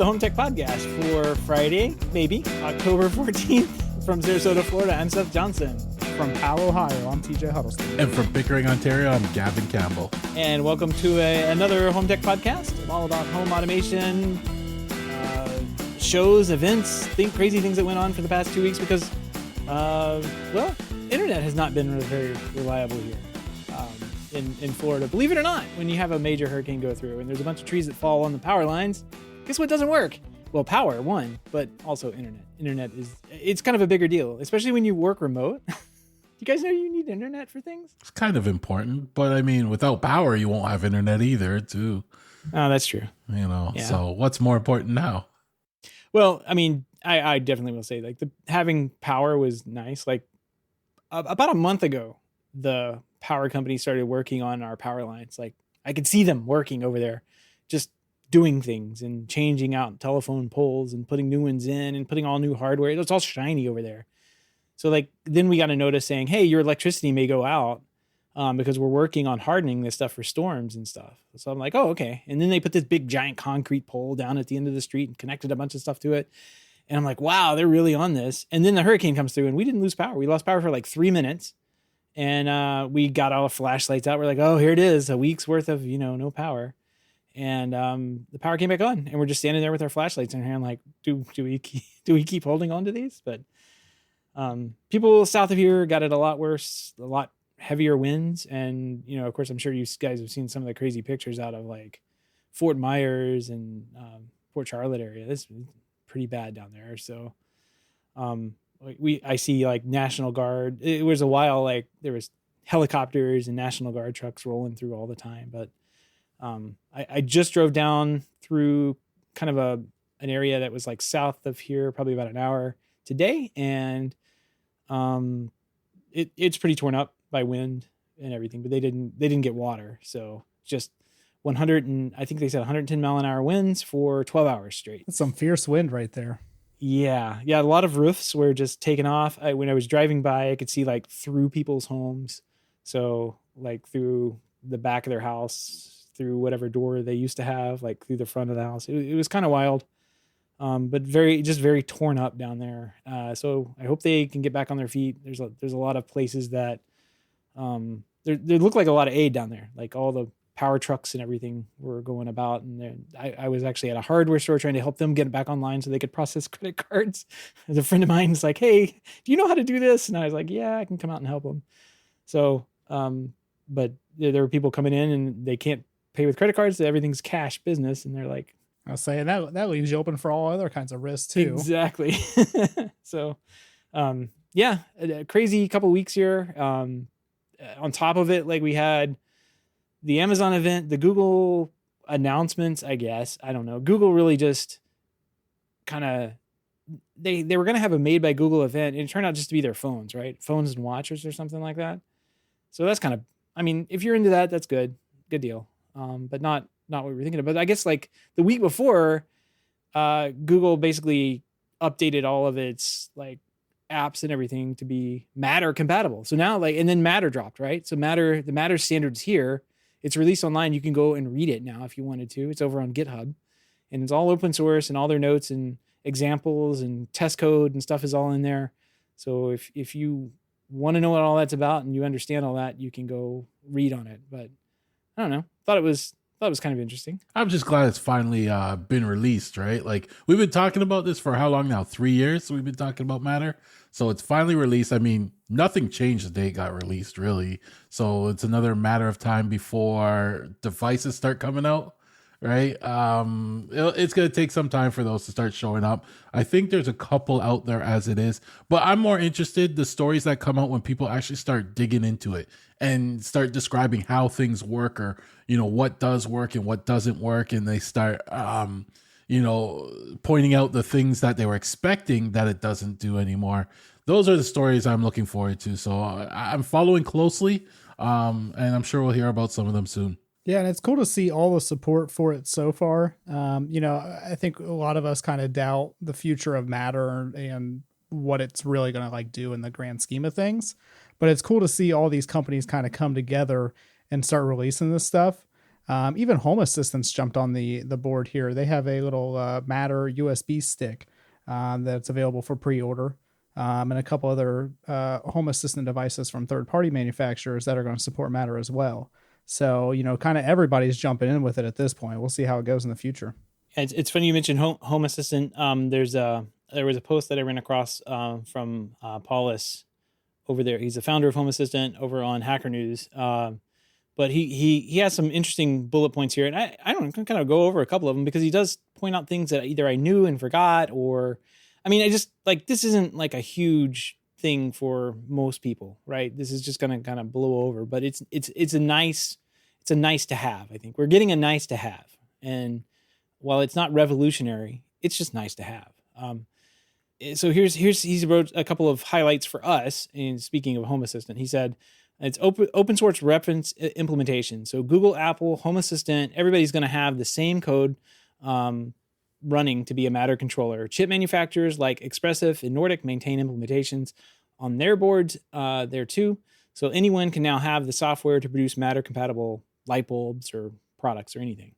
the HomeTech Podcast for Friday, maybe, October 14th. From Sarasota, Florida, I'm Seth Johnson. From Powell, Ohio, I'm TJ Huddleston. And from Pickering, Ontario, I'm Gavin Campbell. And welcome to another HomeTech Podcast, all about home automation, shows, events, crazy things that went on for the past 2 weeks because, internet has not been very reliable here in Florida. Believe it or not, when you have a major hurricane go through and there's a bunch of trees that fall on the power lines, guess what doesn't work? Well, power, one, but also internet. Internet it's kind of a bigger deal, especially when you work remote. Do you guys know you need internet for things? It's kind of important, but I mean, without power, you won't have internet either, too. Oh, that's true. Yeah. So what's more important now? Well, I mean, I definitely will say, like, having power was nice. Like, about a month ago, the power company started working on our power lines. Like, I could see them working over there, just doing things and changing out telephone poles and putting new ones in and putting all new hardware. It's all shiny over there. So, like, then we got a notice saying, hey, your electricity may go out because we're working on hardening this stuff for storms and stuff. So I'm like, oh, okay. And then they put this big giant concrete pole down at the end of the street and connected a bunch of stuff to it. And I'm like, wow, they're really on this. And then the hurricane comes through and we didn't lose power. We lost power for like 3 minutes. And we got all the flashlights out. We're like, oh, here it is, a week's worth of, no power. And the power came back on, and we're just standing there with our flashlights in our hand, like, do we keep holding on to these? But people south of here got it a lot worse, a lot heavier winds, and of course, I'm sure you guys have seen some of the crazy pictures out of like Fort Myers and Port Charlotte area. This is pretty bad down there. So I see like National Guard. It was a while like there was helicopters and National Guard trucks rolling through all the time, but I just drove down through kind of an area that was like south of here, probably about an hour today. And it's pretty torn up by wind and everything, but they didn't get water. So just 100 and I think they said 110 mile an hour winds for 12 hours straight. That's some fierce wind right there. Yeah. A lot of roofs were just taken off. When I was driving by, I could see like through people's homes. So like through the back of their house, through whatever door they used to have, like through the front of the house. It was kind of wild, but very torn up down there. So I hope they can get back on their feet. There's a lot of places that there looked like a lot of aid down there. Like all the power trucks and everything were going about. And I was actually at a hardware store trying to help them get back online so they could process credit cards. As a friend of mine was like, hey, do you know how to do this? And I was like, yeah, I can come out and help them. So, but there were people coming in and they can't pay with credit cards. So everything's cash business. And they're like, I'll say that leaves you open for all other kinds of risks too. Exactly. So, a crazy couple weeks here. On top of it, like we had the Amazon event, the Google announcements, I guess. I don't know. Google really just kind of, they were going to have a made by Google event. And it turned out just to be their phones, right? Phones and watches or something like that. So that's kind of, I mean, if you're into that, that's good. Good deal. But not what we were thinking of. But I guess like the week before, Google basically updated all of its like apps and everything to be Matter compatible. So now and then Matter dropped, right? So the Matter standards here, it's released online. You can go and read it now if you wanted to. It's over on GitHub and it's all open source and all their notes and examples and test code and stuff is all in there. So if you want to know what all that's about and you understand all that, you can go read on it. But I don't know. Thought it was kind of interesting. I'm just glad it's finally been released, right? Like we've been talking about this for how long now? 3 years we've been talking about Matter. So it's finally released. I mean, nothing changed the day it got released, really. So it's another matter of time before devices start coming out, right? It's going to take some time for those to start showing up. I think there's a couple out there as it is, but I'm more interested the stories that come out when people actually start digging into it and start describing how things work or, what does work and what doesn't work. And they start, pointing out the things that they were expecting that it doesn't do anymore. Those are the stories I'm looking forward to. So I'm following closely, and I'm sure we'll hear about some of them soon. Yeah, and it's cool to see all the support for it so far. I think a lot of us kind of doubt the future of Matter and what it's really going to do in the grand scheme of things. But it's cool to see all these companies kind of come together and start releasing this stuff. Even Home Assistants jumped on the board here. They have a little Matter USB stick that's available for pre-order, and a couple other Home Assistant devices from third-party manufacturers that are going to support Matter as well. So, kind of everybody's jumping in with it at this point. We'll see how it goes in the future. It's funny you mentioned Home Assistant. There was a post that I ran across from Paulus over there. He's the founder of Home Assistant over on Hacker News. But he has some interesting bullet points here, and I don't kind of go over a couple of them because he does point out things that either I knew and forgot, or I mean, I just like, this isn't like a huge thing for most people, right? This is just going to kind of blow over, but it's a nice to have. I think we're getting a nice to have, and while it's not revolutionary, it's just nice to have. So he's wrote a couple of highlights for us. And speaking of Home Assistant, he said it's open source reference implementation. So Google, Apple, Home Assistant, everybody's going to have the same code running to be a Matter controller. Chip manufacturers like Expressive and Nordic maintain implementations on their boards there too. So anyone can now have the software to produce Matter compatible light bulbs or products or anything.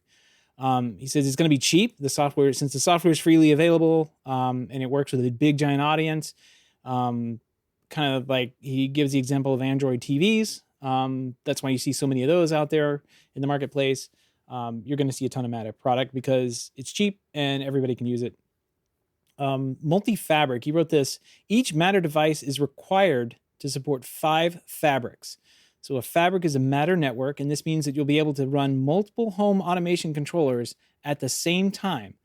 He says it's going to be cheap. Since the software is freely available and it works with a big giant audience, kind of like he gives the example of Android TVs. That's why you see so many of those out there in the marketplace. You're going to see a ton of Matter product because it's cheap and everybody can use it. Multi-fabric. He wrote this: each Matter device is required to support 5 fabrics. So a fabric is a Matter network, and this means that you'll be able to run multiple home automation controllers at the same time.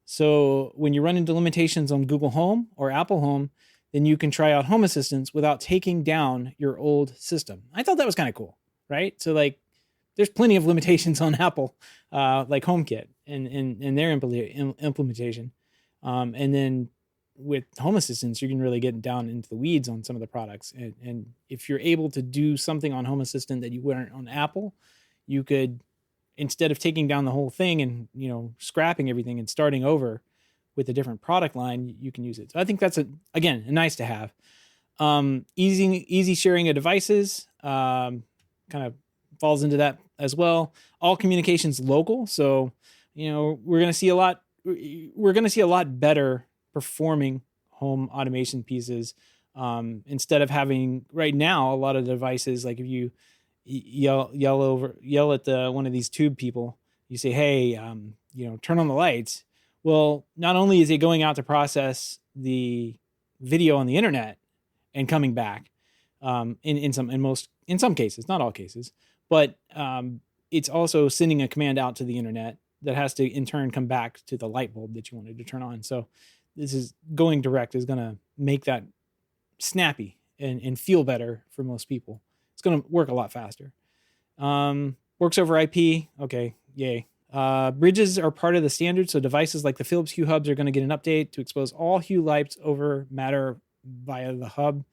So when you run into limitations on Google Home or Apple Home, then you can try out Home Assistants without taking down your old system. I thought that was kind of cool, right? So like, there's plenty of limitations on Apple, like HomeKit and their implementation. And then with Home Assistants, you can really get down into the weeds on some of the products. And if you're able to do something on Home Assistant that you weren't on Apple, you could, instead of taking down the whole thing and, scrapping everything and starting over with a different product line, you can use it. So I think that's a nice to have. Easy sharing of devices, kind of falls into that as well. All communications local. So, we're going to see a lot better performing home automation pieces. Instead of having right now, a lot of devices, like if you yell at one of these tube people, you say, hey, turn on the lights. Well, not only is it going out to process the video on the internet and coming back, in some cases, not all cases, but it's also sending a command out to the internet that has to in turn come back to the light bulb that you wanted to turn on. So this is going direct is going to make that snappy and feel better for most people. It's going to work a lot faster. Works over IP. Okay. Yay. Bridges are part of the standard. So devices like the Philips Hue hubs are going to get an update to expose all Hue lights over Matter via the hub.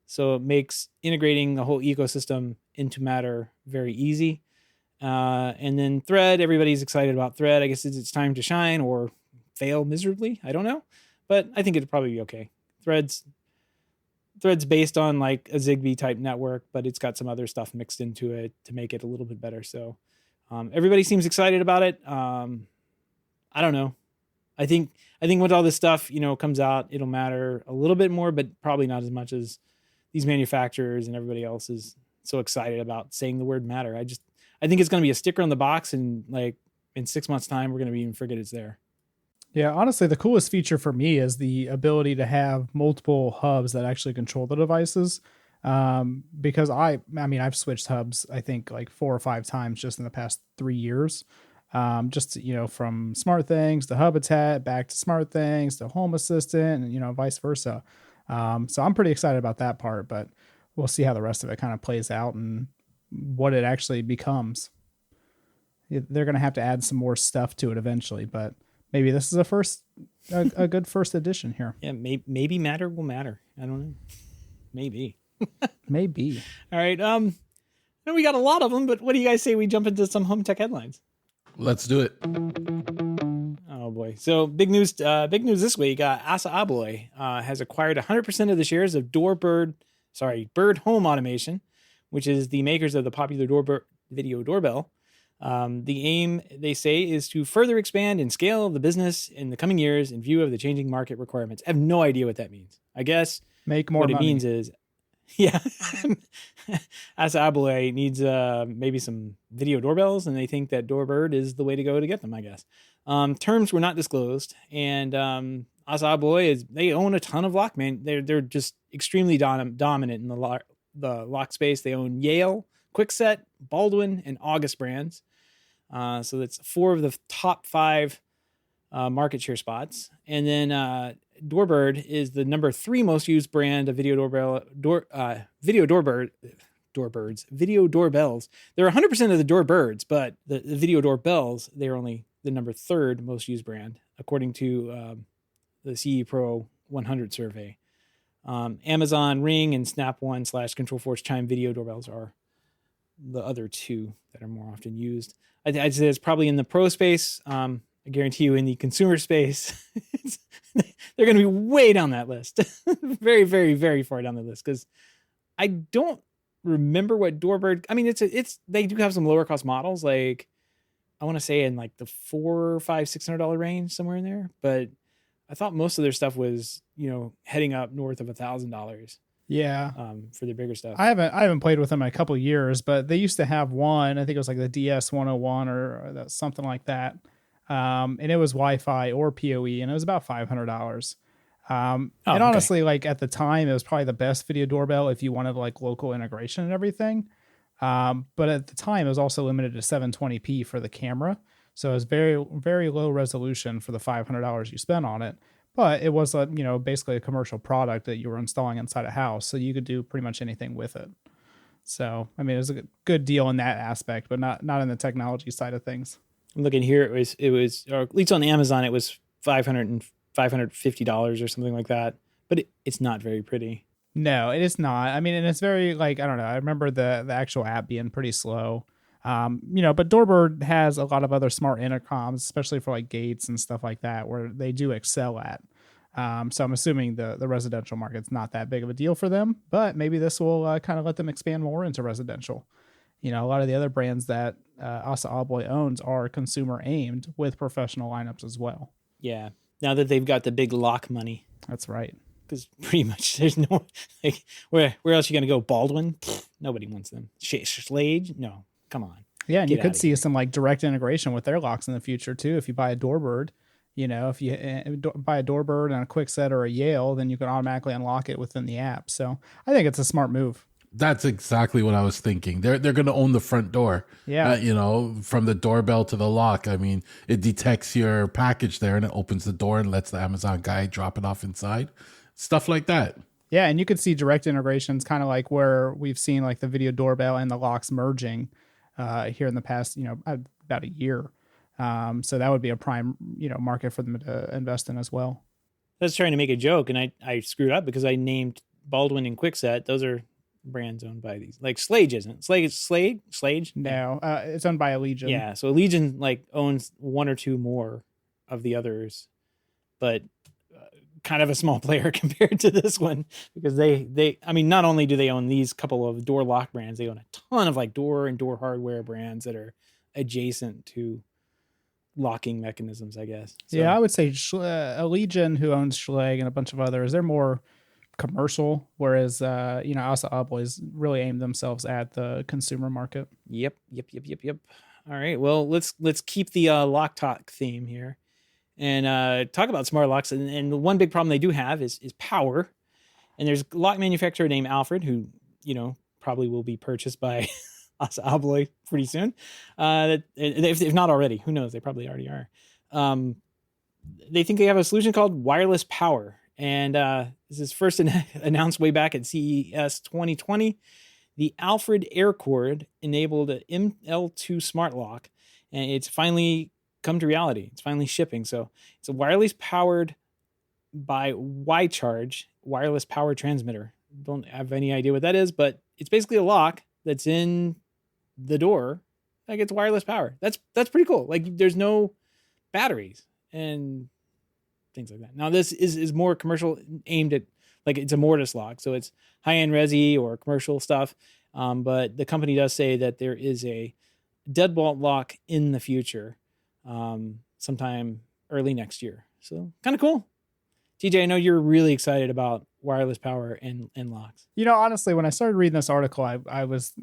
So it makes integrating the whole ecosystem into Matter very easy. And then Thread, everybody's excited about Thread. I guess it's time to shine or fail miserably. I don't know, but I think it'd probably be okay. Thread's based on like a Zigbee type network, but it's got some other stuff mixed into it to make it a little bit better. So everybody seems excited about it. I don't know. I think when all this stuff, comes out, it'll matter a little bit more, but probably not as much as these manufacturers and everybody else is so excited about saying the word Matter. I think it's going to be a sticker on the box, and like in 6 months' time, we're going to even forget it's there. Yeah, honestly, the coolest feature for me is the ability to have multiple hubs that actually control the devices. Because I've switched hubs, I think like 4 or 5 times just in the past 3 years. Just, from SmartThings to Habitat back to SmartThings to Home Assistant and, vice versa. So I'm pretty excited about that part, but we'll see how the rest of it kind of plays out and what it actually becomes. They're going to have to add some more stuff to it eventually, but maybe this is a good first edition here. Yeah, maybe Matter will matter. I don't know. Maybe. Maybe. All right. We got a lot of them, but what do you guys say we jump into some HomeTech headlines? Let's do it. Oh boy. So big news this week. Assa Abloy has acquired 100% of the shares of Bird Home Automation, which is the makers of the popular video doorbell. The aim, they say, is to further expand and scale the business in the coming years in view of the changing market requirements. I have no idea what that means. I guess Make more what money. it means is, yeah, Asa Abloy needs maybe some video doorbells, and they think that Doorbird is the way to go to get them, I guess. Terms were not disclosed, and Asa Abloy they own a ton of lock, man. They're just extremely dominant in the lock space. They own Yale, Kwikset, Baldwin, and August brands. So that's 4 of the top 5 market share spots. And then Doorbird is the number 3 most used brand of video doorbells. There are 100% of the Doorbirds, but the video doorbells, they're only the number 3rd most used brand, according to the CE Pro 100 survey. Amazon Ring and Snap One / Control Force Chime video doorbells are the other 2 that are more often used. I'd say it's probably in the pro space. I guarantee you in the consumer space, they're going to be way down that list. Very, very, very far down the list. Because I don't remember what Doorbird, I mean, they do have some lower cost models. Like I want to say in like the $400, $500, $600 range, somewhere in there. But I thought most of their stuff was, heading up north of $1,000. Yeah. For the bigger stuff. I haven't played with them in a couple of years, but they used to have one, I think it was like the DS101 or something like that. And it was Wi-Fi or PoE, and it was about $500. And honestly, like at the time, it was probably the best video doorbell if you wanted like local integration and everything. But at the time, it was also limited to 720p for the camera. So it was very, very low resolution for the $500 you spent on it. But it was basically a commercial product that you were installing inside a house, so you could do pretty much anything with it. So, I mean, it was a good deal in that aspect, but not in the technology side of things. I'm looking here. It was, or at least on Amazon, it was $550 or something like that. But it's not very pretty. No, it is not. I mean, and it's very like, I don't know. I remember the actual app being pretty slow. But Doorbird has a lot of other smart intercoms, especially for like gates and stuff like that, where they do excel at. So I'm assuming the residential market's not that big of a deal for them, but maybe this will kind of let them expand more into residential. A lot of the other brands that Asa Abloy owns are consumer aimed with professional lineups as well. Yeah. Now that they've got the big lock money. That's right. Because pretty much there's no, like, where else are you going to go? Baldwin? Pfft, nobody wants them. Schlage? No. Come on. Yeah, and you could see some like direct integration with their locks in the future too. If you buy a Doorbird, if you buy a Doorbird and a Kwikset or a Yale, then you can automatically unlock it within the app. So I think it's a smart move. That's exactly what I was thinking. They're going to own the front door. Yeah. From the doorbell to the lock. I mean, it detects your package there and it opens the door and lets the Amazon guy drop it off inside. Stuff like that. Yeah, and you could see direct integrations, kind of like where we've seen like the video doorbell and the locks merging here in the past, about a year. So that would be a prime, market for them to invest in as well. I was trying to make a joke, and I screwed up because I named Baldwin and Kwikset. Those are brands owned by these. Like Schlage isn't. Schlage? No, it's owned by Allegion. Yeah, so Allegion like owns 1 or 2 more of the others, but kind of a small player compared to this one, because they I mean, not only do they own these couple of door lock brands, they own a ton of like door and door hardware brands that are adjacent to locking mechanisms, I guess. So, yeah, I would say Allegion, who owns Schlage and a bunch of others, they're more commercial, whereas Asa Abloy's really aimed themselves at the consumer market. Yep. All right, well, let's keep the lock talk theme here and talk about smart locks. And the one big problem they do have is power. And there's a lock manufacturer named Alfred, who probably will be purchased by Asa Abloy pretty soon. If not already, who knows? They probably already are. They think they have a solution called wireless power. And this is first announced way back at CES 2020. The Alfred AirCord enabled an ML2 smart lock, and it's finally come to reality. It's finally shipping. So it's a wireless powered by Y-Charge wireless power transmitter. Don't have any idea what that is, but it's basically a lock that's in the door that gets wireless power. That's pretty cool. Like, there's no batteries and things like that. Now this is more commercial, aimed at, like, it's a mortise lock, so it's high-end resi or commercial stuff. But the company does say that there is deadbolt lock in the future, sometime early next year. So kind of cool. TJ, I know you're really excited about wireless power and locks. Honestly, when I started reading this article, I was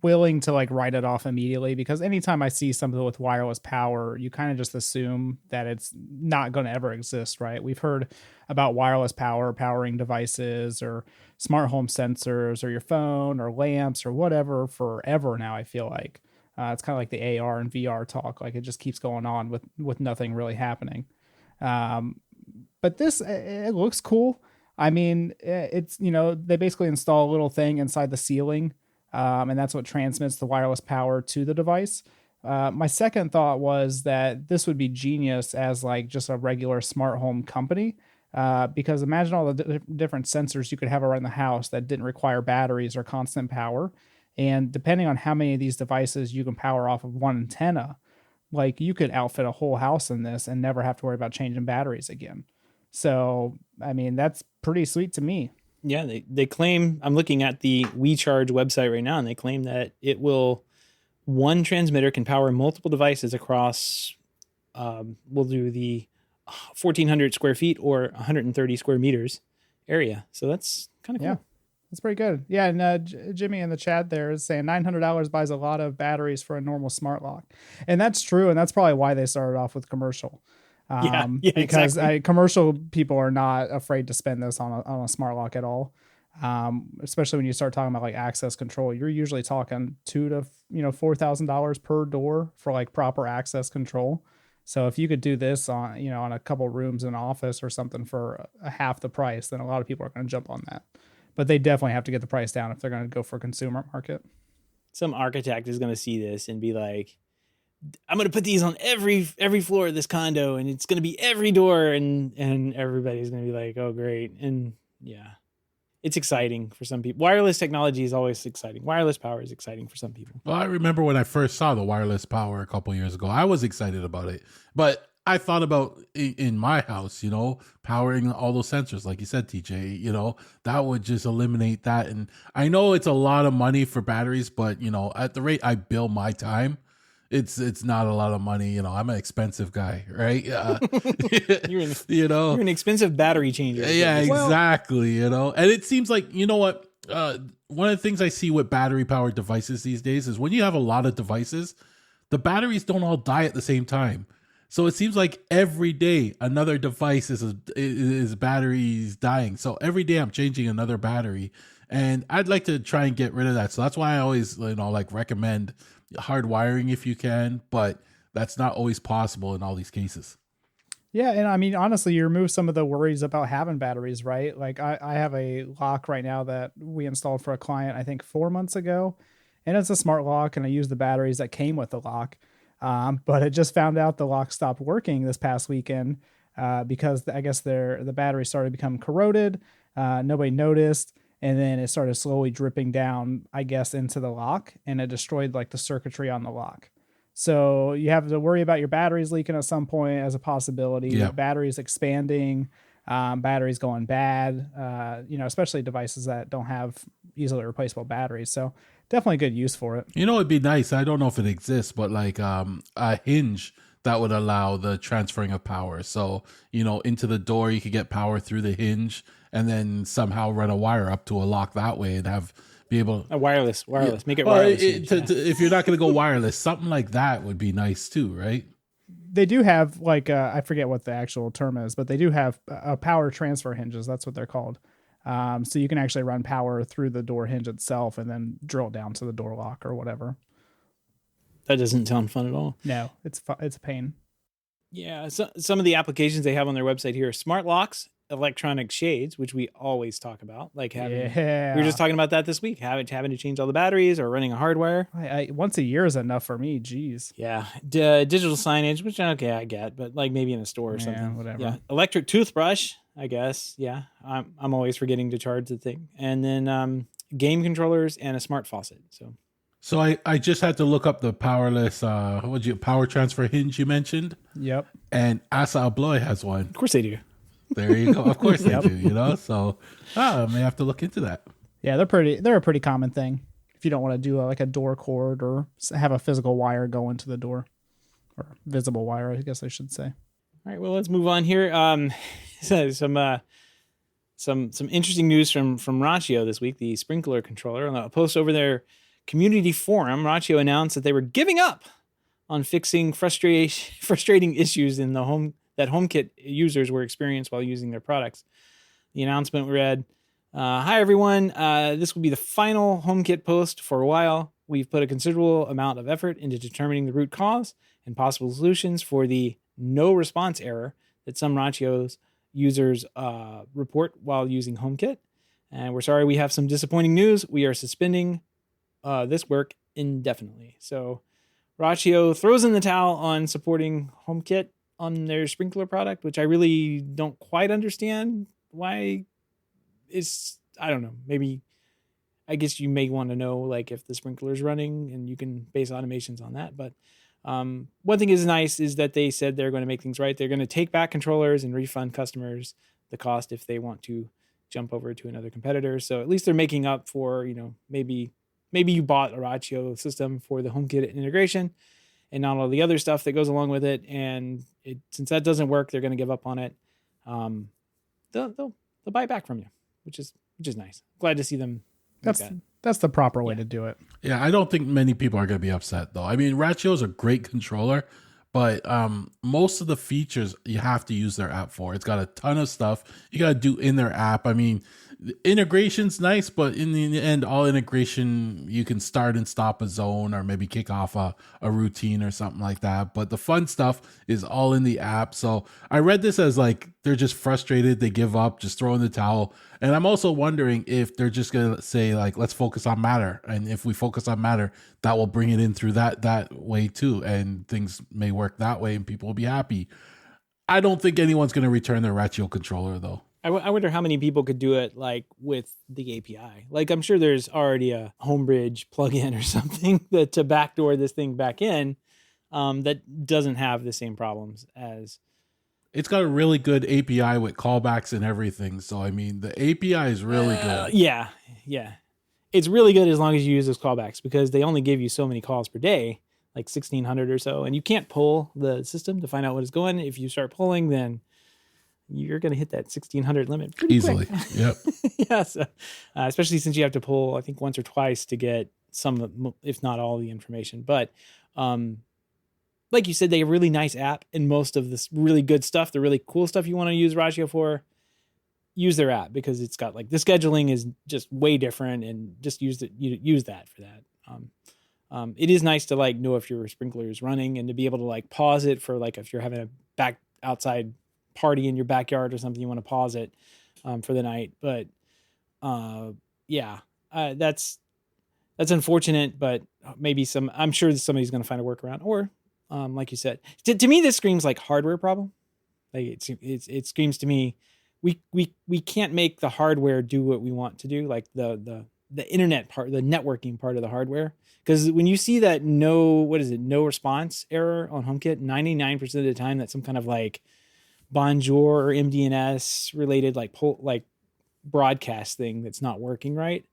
willing to like write it off immediately, because anytime I see something with wireless power, you kind of just assume that it's not going to ever exist, right? We've heard about wireless power powering devices or smart home sensors or your phone or lamps or whatever forever now, I feel like. It's kind of like the AR and VR talk. Like it just keeps going on with nothing really happening. But this, it looks cool. I mean, it's, they basically install a little thing inside the ceiling, and that's what transmits the wireless power to the device. My second thought was that this would be genius as like just a regular smart home company, because imagine all the different sensors you could have around the house that didn't require batteries or constant power. And depending on how many of these devices you can power off of one antenna, like you could outfit a whole house in this and never have to worry about changing batteries again. So, I mean, that's pretty sweet to me. Yeah, they claim, I'm looking at the WeCharge website right now, and they claim that one transmitter can power multiple devices across, we'll do the 1,400 square feet or 130 square meters area. So that's kind of cool. Yeah, that's pretty good. Yeah, and Jimmy in the chat there is saying $900 buys a lot of batteries for a normal smart lock. And that's true, and that's probably why they started off with commercial. Because exactly. Commercial people are not afraid to spend this on a smart lock at all. Especially when you start talking about like access control, you're usually talking $2,000 to $4,000 per door for like proper access control. So if you could do this on a couple rooms in an office or something for a half the price, then a lot of people are going to jump on that. But they definitely have to get the price down if they're going to go for a consumer market. Some architect is going to see this and be like, I'm going to put these on every floor of this condo, and it's going to be every door, and everybody's going to be like, oh, great. And yeah, it's exciting for some people. Wireless technology is always exciting. Wireless power is exciting for some people. Well, I remember when I first saw the wireless power a couple years ago, I was excited about it, but I thought about in my house, powering all those sensors, like you said, TJ, that would just eliminate that. And I know it's a lot of money for batteries, but at the rate I bill my time, it's not a lot of money. I'm an expensive guy, right? You're an expensive battery changer. Yeah, exactly. And it seems like, what? One of the things I see with battery powered devices these days is when you have a lot of devices, the batteries don't all die at the same time. So it seems like every day another device is batteries dying. So every day I'm changing another battery, and I'd like to try and get rid of that. So that's why I always recommend hard wiring if you can, but that's not always possible in all these cases. Yeah, and I mean, honestly, you remove some of the worries about having batteries, right? Like I have a lock right now that we installed for a client, I think 4 months ago, and it's a smart lock, and I use the batteries that came with the lock. But I just found out the lock stopped working this past weekend because I guess the battery started to become corroded. Nobody noticed. And then it started slowly dripping down, I guess, into the lock, and it destroyed like the circuitry on the lock. So you have to worry about your batteries leaking at some point as a possibility. Yeah. Batteries expanding, batteries going bad, especially devices that don't have easily replaceable batteries. So definitely good use for it. It'd be nice. I don't know if it exists, but like a hinge that would allow the transferring of power. So, into the door, you could get power through the hinge and then somehow run a wire up to a lock that way and be able a wireless, yeah. Make it wireless. If you're not going to go wireless, something like that would be nice too, right? They do have like, I forget what the actual term is, but they do have power transfer hinges. That's what they're called. So you can actually run power through the door hinge itself and then drill down to the door lock or whatever. That doesn't sound fun at all. No, it's a pain. Yeah, so some of the applications they have on their website here are smart locks, electronic shades, which we always talk about. Like having, we were just talking about that this week, having to change all the batteries or running a hardwire. Once a year is enough for me. Jeez. Yeah, digital signage, which okay, I get, but like maybe in a store or something. Whatever. Yeah, electric toothbrush, I guess. Yeah, I'm always forgetting to charge the thing, and then game controllers and a smart faucet. So I just had to look up the powerless power transfer hinge you mentioned. Yep. And Asa Abloy has one. Of course they do. There you go. Of course they do, So I may have to look into that. Yeah, they're a pretty common thing. if you don't want to do like a door cord or have a physical wire go into the door, or visible wire, I guess I should say. All right, well, let's move on here. So some interesting news from Rachio this week. The sprinkler controller, on a post over their community forum, Rachio announced that they were giving up on fixing frustrating issues in the HomeKit users were experienced while using their products. The announcement read, "Hi everyone, this will be the final HomeKit post for a while. We've put a considerable amount of effort into determining the root cause and possible solutions for the no response error that some Rachio's users report while using HomeKit. And we're sorry we have some disappointing news. We are suspending this work indefinitely." So Rachio throws in the towel on supporting HomeKit on their sprinkler product, which I really don't quite understand why. I don't know, maybe, I guess you may want to know like if the sprinkler is running and you can base automations on that. But one thing is nice is that they said they're going to make things right. They're going to take back controllers and refund customers the cost if they want to jump over to another competitor. So at least they're making up for, maybe you bought a Rachio system for the HomeKit integration and not all the other stuff that goes along with it. And since that doesn't work, they're going to give up on it. They'll buy it back from you, which is nice. Glad to see them. That's the proper way to do it. Yeah, I don't think many people are going to be upset though. I mean, Rachio is a great controller, but most of the features you have to use their app for. It's got a ton of stuff you got to do in their app. I mean, the integration's nice, but in the end, all integration, you can start and stop a zone or maybe kick off a routine or something like that. But the fun stuff is all in the app. So I read this as like they're just frustrated, they give up, just throw in the towel. And I'm also wondering if they're just going to say like, let's focus on Matter. And if we focus on Matter, that will bring it in through that way too. And things may work that way and people will be happy. I don't think anyone's going to return their Rachio controller though. I wonder how many people could do it like with the API. Like I'm sure there's already a Homebridge plugin or something to backdoor this thing back in that doesn't have the same problems as. It's got a really good API with callbacks and everything. So, I mean, the API is really good. Yeah. It's really good as long as you use those callbacks because they only give you so many calls per day, like 1,600 or so. And you can't pull the system to find out what is going. If you start pulling, then you're going to hit that 1,600 limit pretty easily. Quick. Yep. Yeah. So, especially since you have to pull, I think, once or twice to get some, if not all, the information. But like you said, they have a really nice app, and most of this really good stuff, the really cool stuff you want to use Rachio for, use their app because it's got like the scheduling is just way different, and just use that for that. It is nice to like know if your sprinkler is running and to be able to like pause it for like if you're having a back outside party in your backyard or something, you want to pause it for the night. But that's unfortunate, but maybe I'm sure somebody's going to find a workaround, or like you said, to me, this screams like hardware problem. Like it screams to me, we can't make the hardware do what we want to do, like the internet part, the networking part of the hardware. Because when you see that no response error on HomeKit, 99% of the time that's some kind of like Bonjour or MDNS related like broadcast thing that's not working right.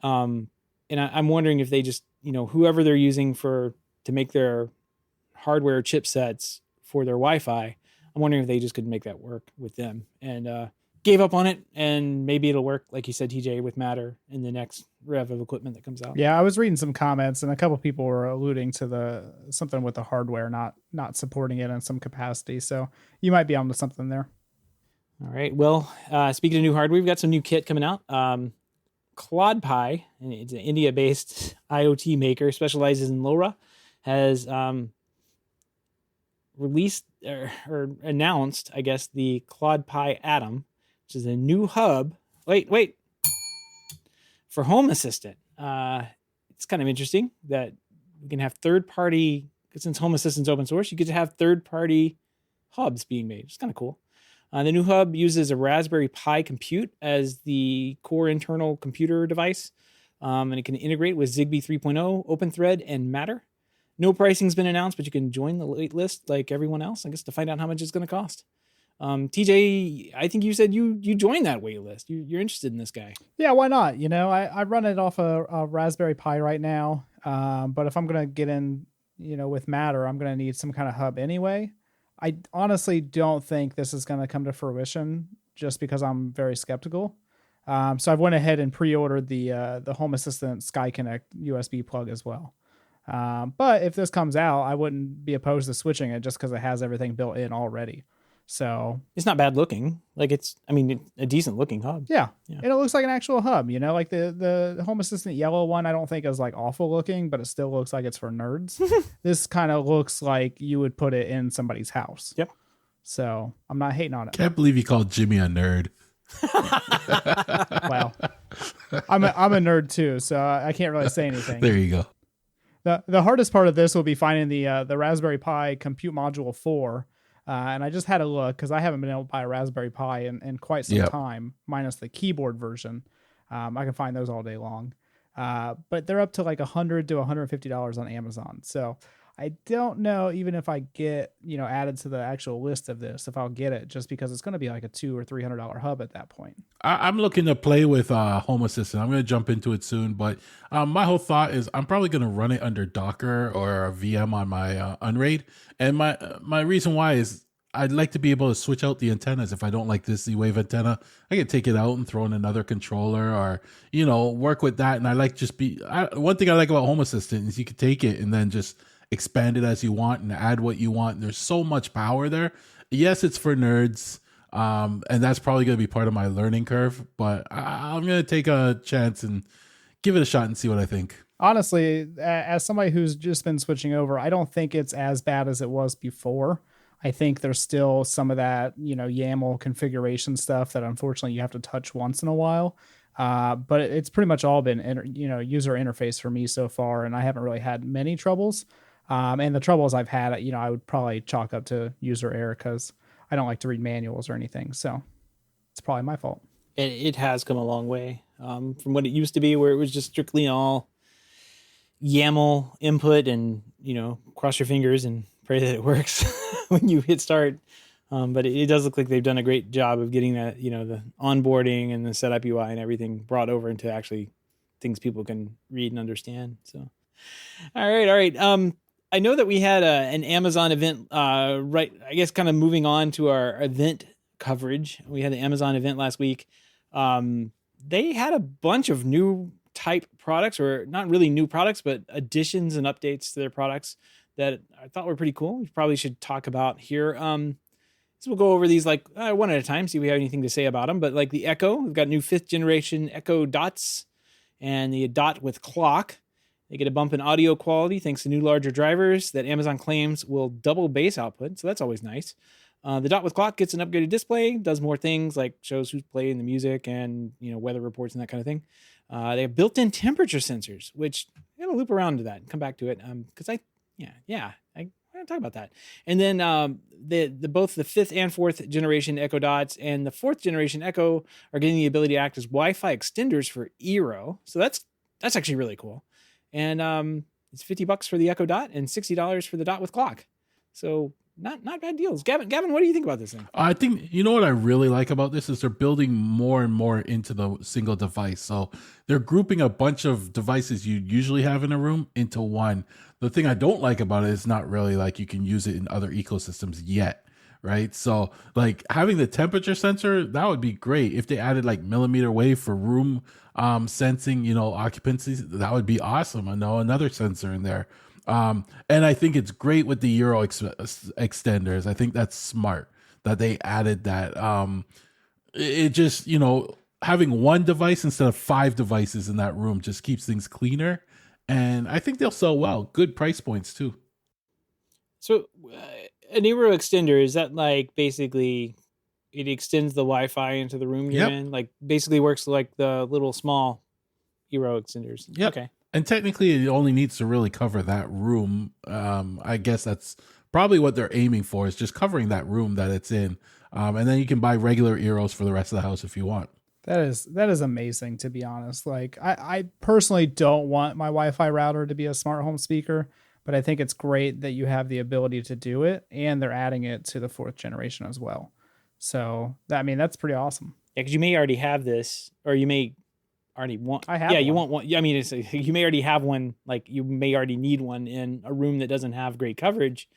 And I'm wondering if they just, whoever they're using to make their hardware chipsets for their Wi-Fi, I'm wondering if they just could make that work with them, and gave up on it. And maybe it'll work, like you said, TJ, with Matter in the next rev of equipment that comes out. Yeah, I was reading some comments, and a couple people were alluding to something with the hardware not supporting it in some capacity. So you might be onto something there. All right. Well, speaking of new hardware, we've got some new kit coming out. CloudPie, it's an India-based IoT maker, specializes in LoRa, has released or announced, I guess, the CloudPie Atom, which is a new hub. Wait. For Home Assistant. It's kind of interesting that we can have third-party, since Home Assistant's open source, you get to have third-party hubs being made. It's kind of cool. The new hub uses a Raspberry Pi Compute as the core internal computer device, and it can integrate with Zigbee 3.0, OpenThread, and Matter. No pricing's been announced, but you can join the wait list like everyone else, I guess, to find out how much it's going to cost. TJ, I think you said you joined that wait list. You're interested in this guy. Yeah, why not? I run it off a Raspberry Pi right now. But if I'm going to get in, with Matter, I'm going to need some kind of hub anyway. I honestly don't think this is going to come to fruition just because I'm very skeptical. So I've went ahead and pre-ordered the Home Assistant Sky Connect USB plug as well. But if this comes out, I wouldn't be opposed to switching it just because it has everything built in already. So it's not bad looking. Like it's a decent looking hub. Yeah. And it looks like an actual hub, like the Home Assistant yellow one, I don't think is like awful looking, but it still looks like it's for nerds. This kind of looks like you would put it in somebody's house. Yep. So I'm not hating on it. Can't believe you called Jimmy a nerd. Well, I'm a nerd too, so I can't really say anything. There you go. The hardest part of this will be finding the Raspberry Pi Compute Module 4. And I just had a look because I haven't been able to buy a Raspberry Pi in quite some time, minus the keyboard version. I can find those all day long. But they're up to like $100 to $150 on Amazon. So I don't know, even if I get, added to the actual list of this, if I'll get it, just because it's going to be like a $200 or $300 hub at that point. I'm looking to play with Home Assistant. I'm going to jump into it soon, but my whole thought is I'm probably going to run it under Docker or a VM on my Unraid. And my reason why is I'd like to be able to switch out the antennas. If I don't like this Z-Wave antenna, I can take it out and throw in another controller or, work with that. And I like one thing I like about Home Assistant is you can take it and then just expand it as you want and add what you want. And there's so much power there. Yes, it's for nerds. And that's probably going to be part of my learning curve, but I'm going to take a chance and give it a shot and see what I think. Honestly, as somebody who's just been switching over, I don't think it's as bad as it was before. I think there's still some of that, YAML configuration stuff that unfortunately you have to touch once in a while. But it's pretty much all been, user interface for me so far, and I haven't really had many troubles. And the troubles I've had, I would probably chalk up to user error because I don't like to read manuals or anything. So it's probably my fault. It has come a long way from what it used to be, where it was just strictly all YAML input and, cross your fingers and pray that it works when you hit start. But it does look like they've done a great job of getting that, the onboarding and the setup UI and everything brought over into actually things people can read and understand. So, all right. I know that we had an Amazon event, right? I guess kind of moving on to our event coverage. We had the Amazon event last week. They had a bunch of new type products, or not really new products, but additions and updates to their products that I thought were pretty cool. We probably should talk about here. So we'll go over these like one at a time, see if we have anything to say about them. But like the Echo, we've got new 5th generation Echo Dots and the Dot with clock. They get a bump in audio quality thanks to new larger drivers that Amazon claims will double bass output. So that's always nice. The Dot with clock gets an upgraded display, does more things like shows who's playing the music and, weather reports and that kind of thing. They have built-in temperature sensors, which I'm going to loop around to that and come back to it. Because I want to talk about that. And then both the 5th and 4th generation Echo Dots and the 4th generation Echo are getting the ability to act as Wi-Fi extenders for Eero. So that's actually really cool. And it's $50 for the Echo Dot and $60 for the Dot with clock. So not bad deals. Gavin, what do you think about this thing? I think, what I really like about this is they're building more and more into the single device. So they're grouping a bunch of devices you usually have in a room into one. The thing I don't like about it is not really like you can use it in other ecosystems yet. Right. So like having the temperature sensor, that would be great. If they added like millimeter wave for room sensing, occupancy, that would be awesome. I know another sensor in there. And I think it's great with the Euro extenders. I think that's smart that they added that. It just, having one device instead of 5 devices in that room just keeps things cleaner. And I think they'll sell well. Good price points too. So an Eero extender, is that like basically it extends the Wi-Fi into the room you're in? Like basically works like the little small Eero extenders. Yep. Okay. And technically it only needs to really cover that room. I guess that's probably what they're aiming for, is just covering that room that it's in. And then you can buy regular Eeros for the rest of the house if you want. That is amazing, to be honest. Like I personally don't want my Wi-Fi router to be a smart home speaker, but I think it's great that you have the ability to do it, and they're adding it to the 4th generation as well. So that's pretty awesome. Yeah, because you may already have this, or you may already want. I have Yeah, you one. want one. Yeah, I mean, you may already have one. Like you may already need one in a room that doesn't have great coverage,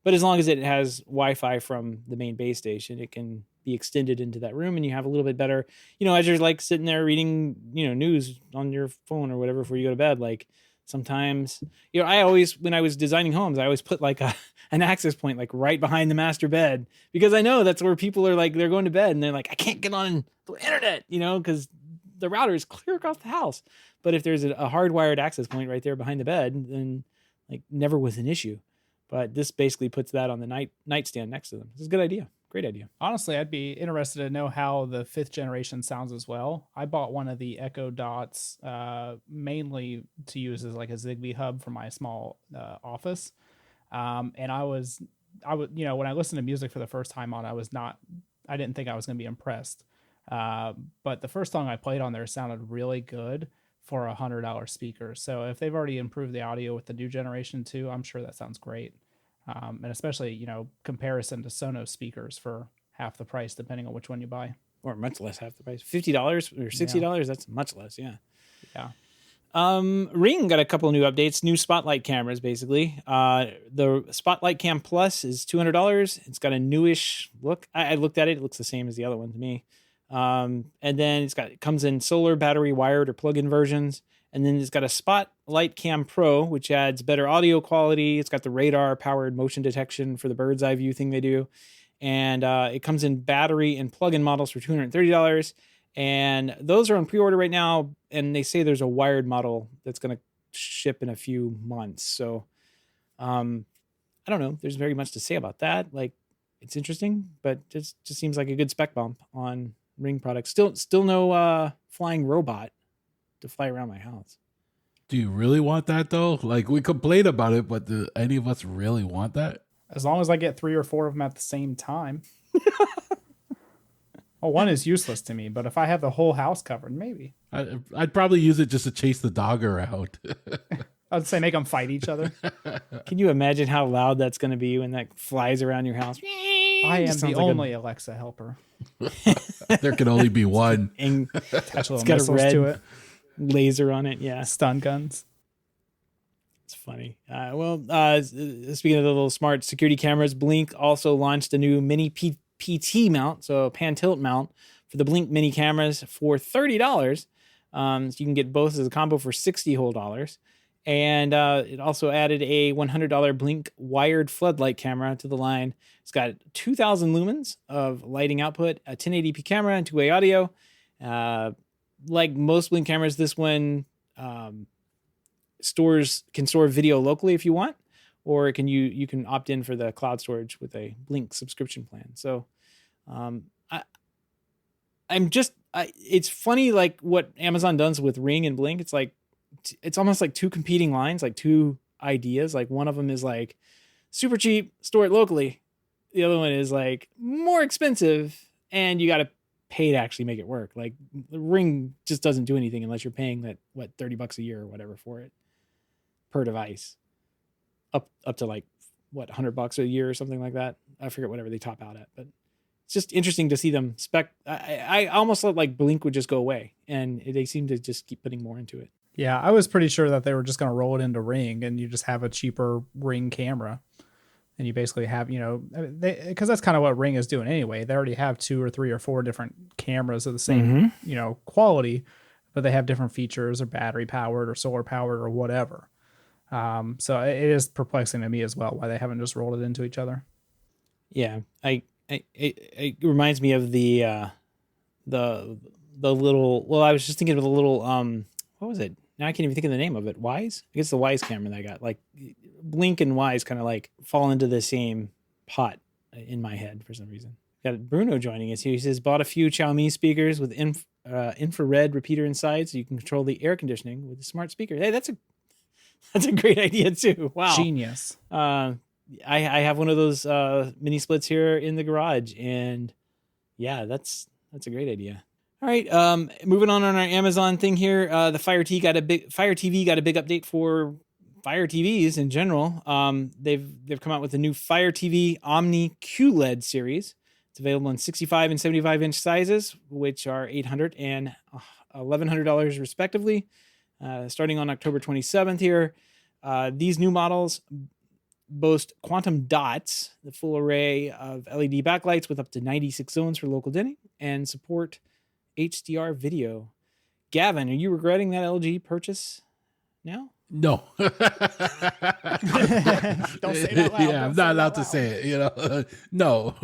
but as long as it has Wi-Fi from the main base station, it can be extended into that room, and you have a little bit better. As you're like sitting there reading, news on your phone or whatever before you go to bed. Like sometimes, I always, when I was designing homes, I always put like an access point like right behind the master bed, because I know that's where people are like, they're going to bed and they're like, I can't get on the internet, because the router is clear across the house. But if there's a hardwired access point right there behind the bed, then like never was an issue. But this basically puts that on the nightstand next to them. This is a good idea. Great idea. Honestly, I'd be interested to know how the 5th generation sounds as well. I bought one of the Echo Dots mainly to use as like a Zigbee hub for my small office. And I would, when I listened to music for the first time on, I didn't think I was going to be impressed. But the first song I played on there sounded really good for $100 speaker. So if they've already improved the audio with the new generation too, I'm sure that sounds great. And especially, comparison to Sonos speakers for half the price, depending on which one you buy. Or much less, half the price. $50 or $60, yeah. That's much less, yeah. Yeah. Ring got a couple of new updates, new spotlight cameras, basically. The Spotlight Cam Plus is $200. It's got a newish look. I looked at it. It looks the same as the other one to me. And then it comes in solar, battery, wired, or plug-in versions. And then it's got a Spotlight Cam Pro, which adds better audio quality. It's got the radar-powered motion detection for the bird's eye view thing they do. And it comes in battery and plug-in models for $230. And those are on pre-order right now. And they say there's a wired model that's going to ship in a few months. So I don't know. There's very much to say about that. Like, it's interesting, but just seems like a good spec bump on Ring products. Still no flying robot to fly around my house. Do you really want that though? Like, we complain about it, but do any of us really want that? As long as I get 3 or 4 of them at the same time. Well, one is useless to me, but if I have the whole house covered, maybe. I'd probably use it just to chase the dog around. I'd say make them fight each other. Can you imagine how loud that's going to be when that flies around your house? I am the only Alexa helper. There can only be one. Attach little it's got missiles a red to it. Laser on it, yeah. Stun guns. It's funny. Speaking of the little smart security cameras, Blink also launched a new mini PT mount, so a pan tilt mount for the Blink mini cameras for $30. So you can get both as a combo for $60 whole. And it also added a $100 Blink wired floodlight camera to the line. It's got 2,000 lumens of lighting output, a 1080p camera, and two-way audio. Like most Blink cameras, this one can store video locally if you want, or you can opt in for the cloud storage with a Blink subscription plan. So it's funny, like what Amazon does with Ring and Blink. It's like, it's almost like two competing lines, like two ideas. Like one of them is like super cheap, store it locally. The other one is like more expensive and you got to pay to actually make it work. Like the Ring just doesn't do anything unless you're paying that, $30 a year or whatever for it per device, up to like $100 a year or something like that. I forget whatever they top out at, but it's just interesting to see them spec. I almost thought like Blink would just go away, and they seem to just keep putting more into it. Yeah, I was pretty sure that they were just going to roll it into Ring, and you just have a cheaper Ring camera. And you basically have, because that's kind of what Ring is doing anyway. They already have 2 or 3 or 4 different cameras of the same, quality, but they have different features, or battery powered or solar powered or whatever. So it is perplexing to me as well why they haven't just rolled it into each other. Yeah, it reminds me of the little. Well, I was just thinking of the little. What was it? Now I can't even think of the name of it. Wise? I guess the Wise camera that I got. Like Blink and Wise kind of like fall into the same pot in my head for some reason. Got Bruno joining us here. He says bought a few Xiaomi speakers with infrared repeater inside, so you can control the air conditioning with the smart speaker. Hey, that's a great idea too. Wow, genius. I have one of those mini splits here in the garage, and yeah, that's a great idea. All right, moving on our Amazon thing here. The Fire TV got a big update for Fire TVs in general. They've come out with a new Fire TV Omni QLED series. It's available in 65 and 75 inch sizes, which are $800 and $1,100 respectively, starting on October 27th here. These new models boast quantum dots, the full array of LED backlights with up to 96 zones for local dimming, and support HDR video. Gavin, are you regretting that LG purchase now? No. Don't say that loud. Yeah, I'm not allowed to say it, you know. No.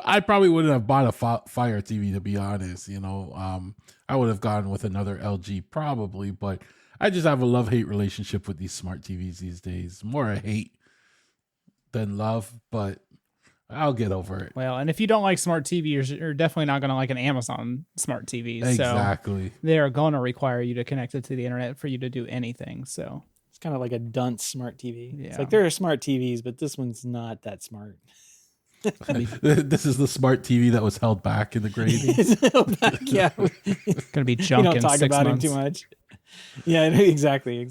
I probably wouldn't have bought a Fire TV, to be honest, you know. I would have gone with another LG probably, but I just have a love-hate relationship with these smart TVs these days. More a hate than love, but I'll get over it. Well, and if you don't like smart TV, you're definitely not going to like an Amazon smart TV. Exactly. So they are going to require you to connect it to the internet for you to do anything. So it's kind of like a dunce smart TV. Yeah. It's like there are smart TVs, but this one's not that smart. This is the smart TV that was held back in the grade. Yeah. It's going to be junk don't in talk 6 about months. him too much. Yeah, exactly.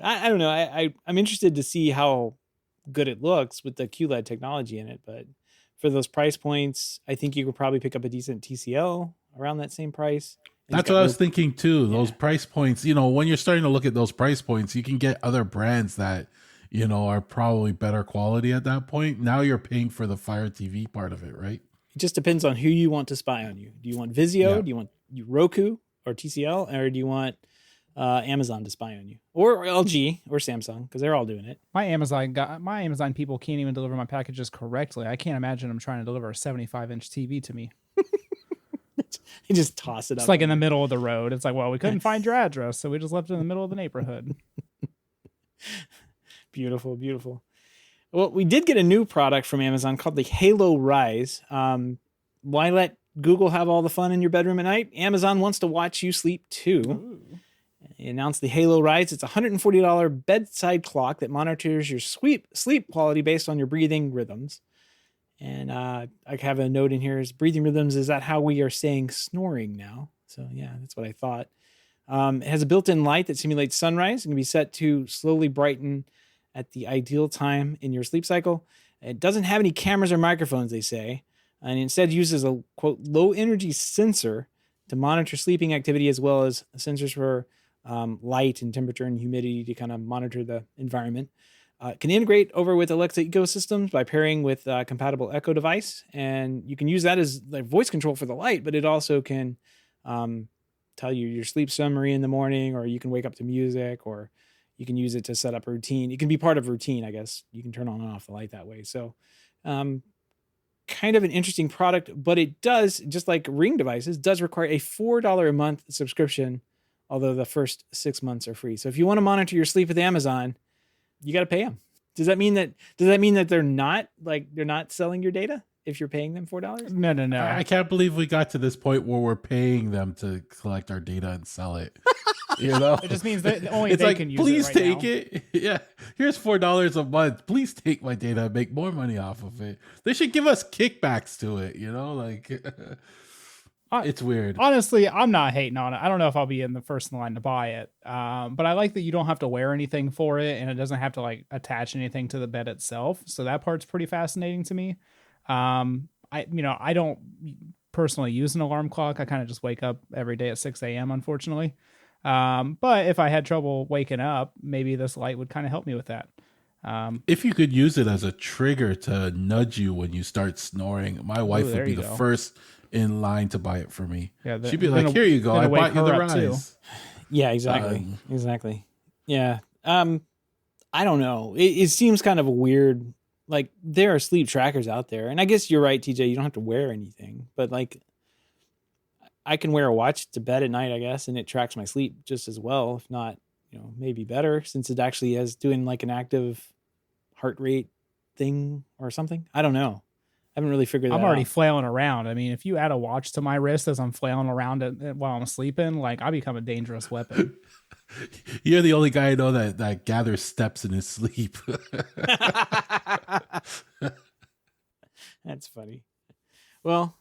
I don't know. I'm interested to see how good it looks with the QLED technology in it, but for those price points, I think you could probably pick up a decent TCL around that same price. That's what I was thinking too. Those price points, you know, when you're starting to look at those price points, you can get other brands that, you know, are probably better quality at that point. Now you're paying for the Fire TV part of it, right? It just depends on who you want to spy on you. Do you want Vizio? Yeah. Do you want Roku or TCL? Or do you want Amazon to spy on you? Or LG or Samsung, because they're all doing it. My Amazon people can't even deliver my packages correctly. I can't imagine them trying to deliver a 75-inch TV to me. You just toss it up. It's like in the middle of the road. It's like, well, we couldn't find your address, so we just left it in the middle of the neighborhood. Beautiful, beautiful. Well, we did get a new product from Amazon called the Halo Rise. Why let Google have all the fun in your bedroom at night? Amazon wants to watch you sleep too. Ooh. It announced the Halo Rise. It's a $140 bedside clock that monitors your sleep quality based on your breathing rhythms. And I have a note in here is breathing rhythms. Is that how we are saying snoring now? So yeah, that's what I thought. It has a built-in light that simulates sunrise and can be set to slowly brighten at the ideal time in your sleep cycle. It doesn't have any cameras or microphones, they say, and instead uses a, quote, low-energy sensor to monitor sleeping activity as well as sensors for light and temperature and humidity to kind of monitor the environment. Can integrate over with Alexa ecosystems by pairing with a compatible Echo device. And you can use that as like voice control for the light, but it also can tell you your sleep summary in the morning, or you can wake up to music, or you can use it to set up a routine. It can be part of routine, I guess. You can turn on and off the light that way. So kind of an interesting product, but it does, just like Ring devices, does require a $4 a month subscription, although the first 6 months are free. So if you want to monitor your sleep with Amazon, you got to pay them. Does that mean that they're not selling your data if you're paying them $4? No. I can't believe we got to this point where we're paying them to collect our data and sell it. You know, It just means that only it's they like, can use please it right take now. it. Yeah, here's $4 a month. Please take my data and make more money off of it. They should give us kickbacks to it. You know, like it's weird. Honestly, I'm not hating on it. I don't know if I'll be in the first in line to buy it. But I like that you don't have to wear anything for it, and it doesn't have to like attach anything to the bed itself. So that part's pretty fascinating to me. I don't personally use an alarm clock. I kind of just wake up every day at 6 a.m. unfortunately. But if I had trouble waking up, maybe this light would kind of help me with that. If you could use it as a trigger to nudge you when you start snoring, my wife would be the first in line to buy it for me. Yeah, she'd be like, "Here you go, I bought you the Rise." Yeah, exactly. Exactly. Yeah. I don't know. It seems kind of weird. Like, there are sleep trackers out there, and I guess you're right, TJ. You don't have to wear anything, but like, I can wear a watch to bed at night, I guess, and it tracks my sleep just as well, if not, maybe better, since it actually is doing like an active heart rate thing or something. I don't know. I haven't really figured that out. I'm already flailing around. I mean, if you add a watch to my wrist as I'm flailing around while I'm sleeping, like, I become a dangerous weapon. You're the only guy I know that gathers steps in his sleep. That's funny. Well,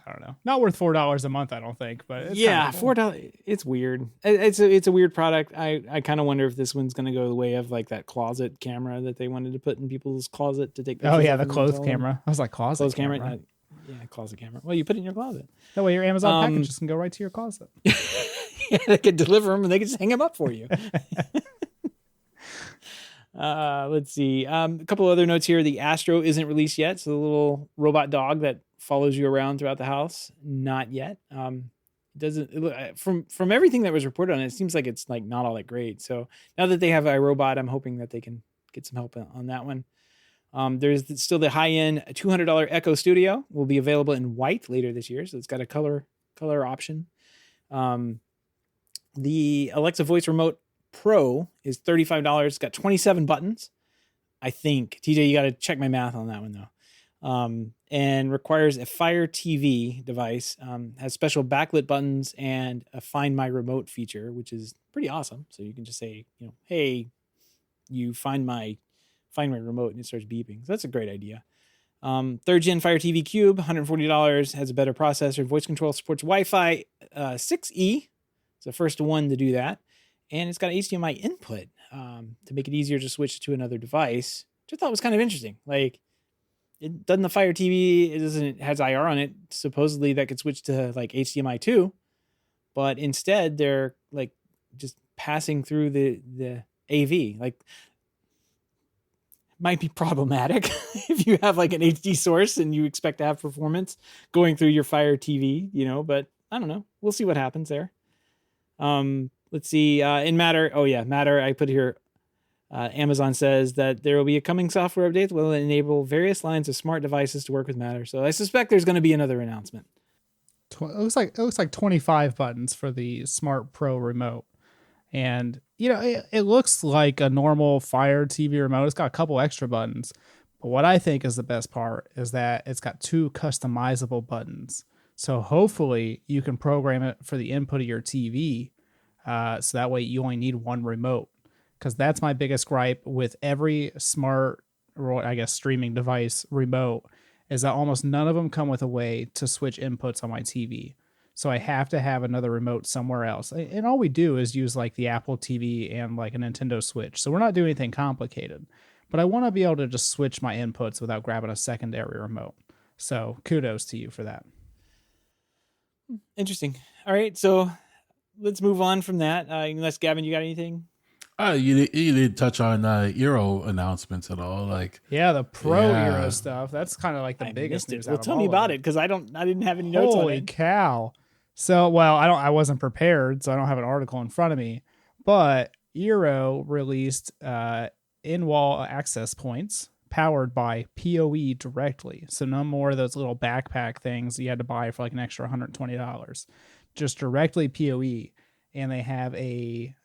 I don't know. Not worth $4 a month, I don't think, but it's yeah, cool. $4. It's weird. It's a weird product. I kind of wonder if this one's going to go the way of like that closet camera that they wanted to put in people's closet to take pictures. Oh yeah, of the them clothes camera. I was like, closet camera. Yeah, closet camera. Well, you put it in your closet. That way your Amazon packages can go right to your closet. Yeah, they could deliver them and they could just hang them up for you. Let's see. A couple other notes here. The Astro isn't released yet. So the little robot dog that follows you around throughout the house, not yet. From everything that was reported on it, it seems like it's like not all that great. So now that they have iRobot, I'm hoping that they can get some help on that one. There's still the high-end $200 Echo Studio will be available in white later this year. So it's got a color option. The Alexa Voice Remote Pro is $35. It's got 27 buttons. I think. TJ, you got to check my math on that one though. And requires a Fire TV device, has special backlit buttons and a Find My Remote feature, which is pretty awesome. So you can just say, hey, you find my remote, and it starts beeping. So that's a great idea. Third gen Fire TV Cube, $140, has a better processor, voice control, supports Wi-Fi 6E. It's the first one to do that. And it's got an HDMI input to make it easier to switch to another device, which I thought was kind of interesting. Like, it doesn't the Fire TV, it has IR on it. Supposedly that could switch to like HDMI 2, but instead they're like just passing through the AV. Like, might be problematic if you have like an HD source and you expect to have performance going through your Fire TV, but I don't know. We'll see what happens there. Let's see. In Matter. Oh yeah. Matter. I put here, Amazon says that there will be a coming software update that will enable various lines of smart devices to work with Matter. So I suspect there's going to be another announcement. It looks like 25 buttons for the Smart Pro remote. And, it looks like a normal Fire TV remote. It's got a couple extra buttons. But what I think is the best part is that it's got 2 customizable buttons. So hopefully you can program it for the input of your TV. So that way you only need one remote. Because that's my biggest gripe with every smart, or I guess streaming device remote, is that almost none of them come with a way to switch inputs on my TV. So I have to have another remote somewhere else. And all we do is use like the Apple TV and like a Nintendo Switch. So we're not doing anything complicated. But I want to be able to just switch my inputs without grabbing a secondary remote. So kudos to you for that. Interesting. All right. So let's move on from that. Unless, Gavin, you got anything? You didn't touch on Eero announcements at all. Like, yeah, the Pro Eero stuff. That's kind of like the biggest news. Well, tell me about it, because I didn't have any notes on it. Holy cow! So, well, I wasn't prepared, so I don't have an article in front of me. But Eero released in-wall access points powered by PoE directly. So no more of those little backpack things you had to buy for like an extra $120. Just directly PoE, and they have a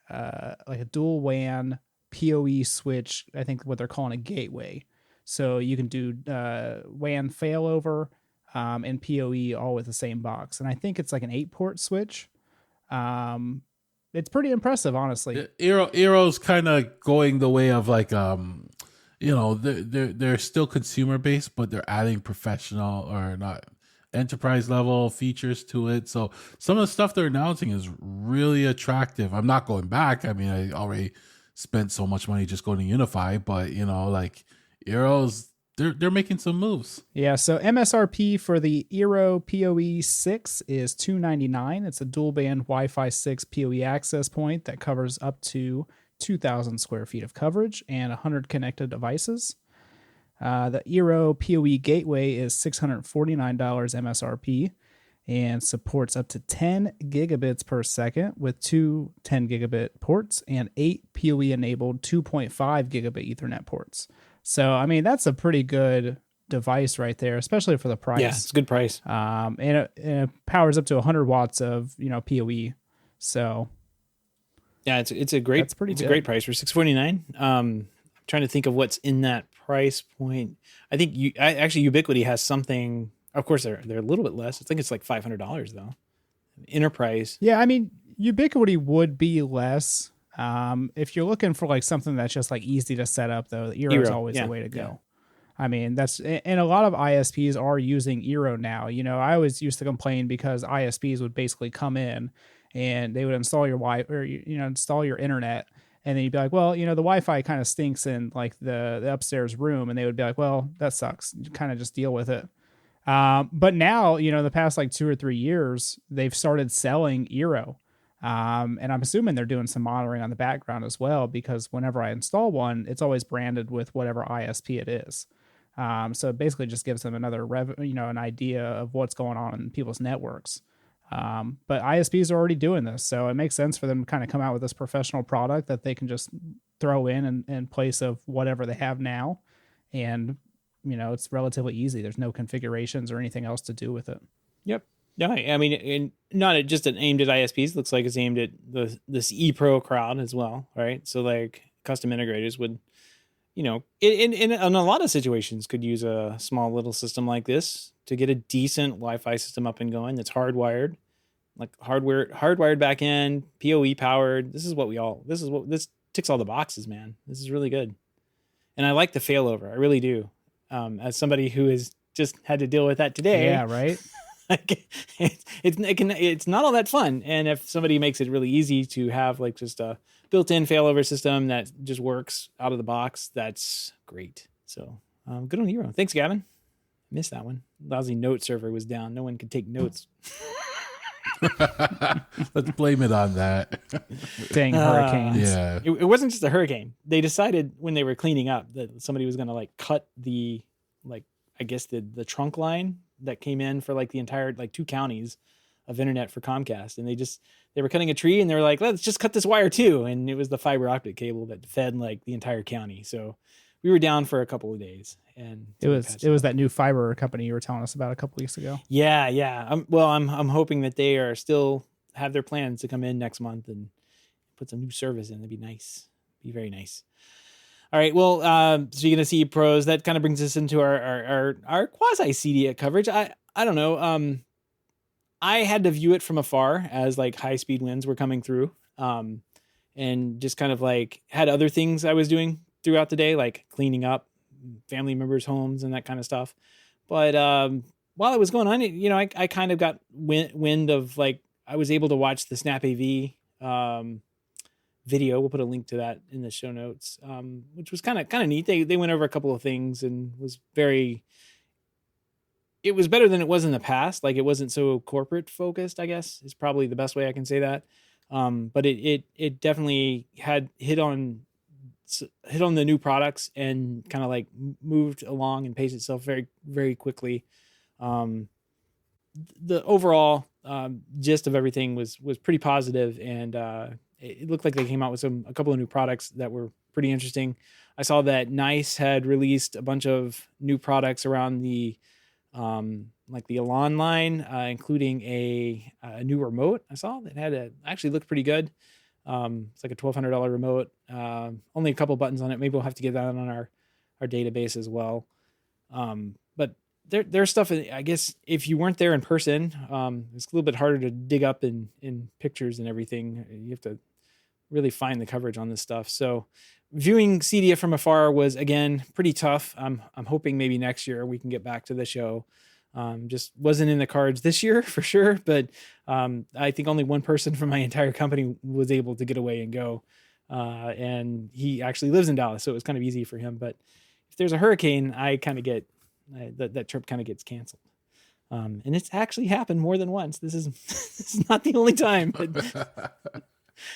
dual WAN PoE switch. I think what they're calling a gateway. So you can do WAN failover and PoE all with the same box. And I think it's like an 8-port switch. It's pretty impressive, honestly. Eero's kind of going the way of like they're still consumer based, but they're adding professional or not enterprise level features to it. So some of the stuff they're announcing is really attractive. I'm not going back. I mean, I already spent so much money just going to Unify, but like Eero's, they're making some moves. Yeah. So MSRP for the Eero PoE 6 is $299. It's a dual band Wi-Fi 6 PoE access point that covers up to 2,000 square feet of coverage and 100 connected devices. The Eero PoE gateway is $649 MSRP and supports up to 10 gigabits per second with 2 10 gigabit ports and 8 PoE enabled 2.5 gigabit Ethernet ports. So, I mean, that's a pretty good device right there, especially for the price. Yeah, it's a good price. And it powers up to 100 watts of, PoE. So, yeah, it's a great great price for $649. I'm trying to think of what's in that price point. I think actually Ubiquity has something. Of course, they're a little bit less. I think it's like $500 though. Enterprise. Yeah, I mean, Ubiquity would be less. If you're looking for like something that's just like easy to set up, though, the Eero is always the way to go. I mean, and a lot of ISPs are using Eero now. You know, I always used to complain because ISPs would basically come in and they would install your or install your internet, and then you'd be like, well, you know, the Wi-Fi kind of stinks in like the upstairs room, and they would be like, well, that sucks. Kind of just deal with it. But now, you know, the past like 2 or 3 years, they've started selling Eero. And I'm assuming they're doing some monitoring on the background as well, because whenever I install one, it's always branded with whatever ISP it is. So it basically just gives them another an idea of what's going on in people's networks. But ISPs are already doing this, so it makes sense for them to kind of come out with this professional product that they can just throw in place of whatever they have now. And, you know, it's relatively easy. There's no configurations or anything else to do with it. Yep. Yeah, I mean, and not just aimed at ISPs. Looks like it's aimed at this ePro crowd as well, right? So like custom integrators would, you know, in a lot of situations could use a small little system like this to get a decent Wi-Fi system up and going that's hardwired, like hardwired back end, PoE powered. This ticks all the boxes, man. This is really good. And I like the failover. I really do. As somebody who has just had to deal with that today. Yeah, right. It's not all that fun. And if somebody makes it really easy to have like just a built-in failover system that just works out of the box, that's great. So good on Eero. Thanks, Gavin. Missed that one. Lousy note server was down. No one could take notes. Let's blame it on that. Dang hurricanes. Yeah. It wasn't just a hurricane. They decided when they were cleaning up that somebody was going to like cut the, like, I guess the trunk line that came in for like the entire, like 2 counties of internet for Comcast. And they were cutting a tree and they were like, let's just cut this wire too. And it was the fiber optic cable that fed like the entire county. So we were down for a couple of days, and it was that new fiber company you were telling us about a couple weeks ago. Yeah. I'm hoping that they are still have their plans to come in next month and put some new service in. That'd be nice. Be very nice. All right. Well, so you're gonna see pros. That kind of brings us into our quasi CEDIA coverage. I don't know. I had to view it from afar as like high speed winds were coming through, and just kind of like had other things I was doing throughout the day, like cleaning up family members' homes and that kind of stuff. But while it was going on, I kind of got wind of like I was able to watch the Snap AV video. We'll put a link to that in the show notes, which was kind of neat. They went over a couple of things and it was better than it was in the past. Like it wasn't so corporate focused, I guess is probably the best way I can say that. But it definitely had hit on the new products and kind of like moved along and paced itself very, very quickly. The overall gist of everything was pretty positive, and it looked like they came out with a couple of new products that were pretty interesting. I saw that NICE had released a bunch of new products around the like the Elan line, including a new remote. I saw that actually looked pretty good. It's like a $1,200 remote. Only a couple buttons on it. Maybe we'll have to get that on our database as well. But there's stuff, I guess, if you weren't there in person, it's a little bit harder to dig up in pictures and everything. You have to really find the coverage on this stuff. So viewing CEDIA from afar was, again, pretty tough. I'm hoping maybe next year we can get back to the show. Just wasn't in the cards this year for sure, but I think only one person from my entire company was able to get away and go, and he actually lives in Dallas, so it was kind of easy for him. But if there's a hurricane, I kind of get that trip kind of gets canceled, and it's actually happened more than once. This is not the only time. But,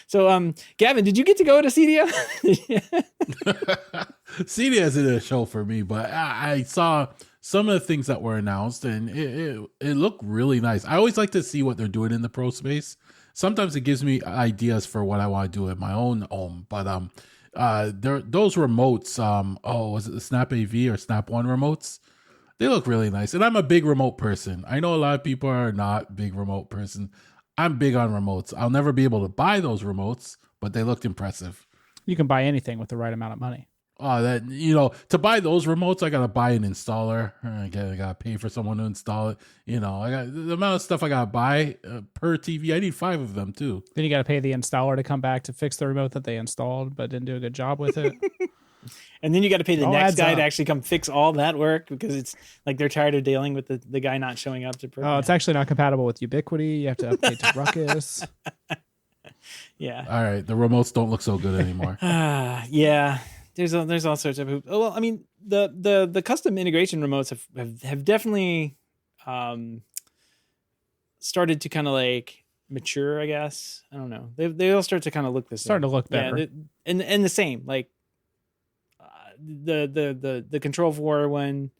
so, Gavin, did you get to go to CEDIA? CEDIA isn't a show for me, but I saw some of the things that were announced, and it looked really nice. I always like to see what they're doing in the pro space. Sometimes it gives me ideas for what I want to do at my own home. But those remotes, was it the Snap AV or Snap One remotes? They look really nice. And I'm a big remote person. I know a lot of people are not big remote person. I'm big on remotes. I'll never be able to buy those remotes, but they looked impressive. You can buy anything with the right amount of money. To buy those remotes, I gotta buy an installer. I gotta pay for someone to install it. I got the amount of stuff I gotta buy per TV. I need 5 of them too. Then you gotta pay the installer to come back to fix the remote that they installed but didn't do a good job with it. And then you got to pay the All next adds guy up. to actually come fix all that work because it's like they're tired of dealing with the guy not showing up to program. Oh, it's actually not compatible with Ubiquity. You have to update to Ruckus. Yeah. All right, the remotes don't look so good anymore. Yeah. There's all sorts of hoops. Oh, well, I mean, the custom integration remotes have definitely started to kind of like mature, I guess. I don't know. They all start to kind of look the same. Starting to look better. Yeah, and the same. Like the Control 4 one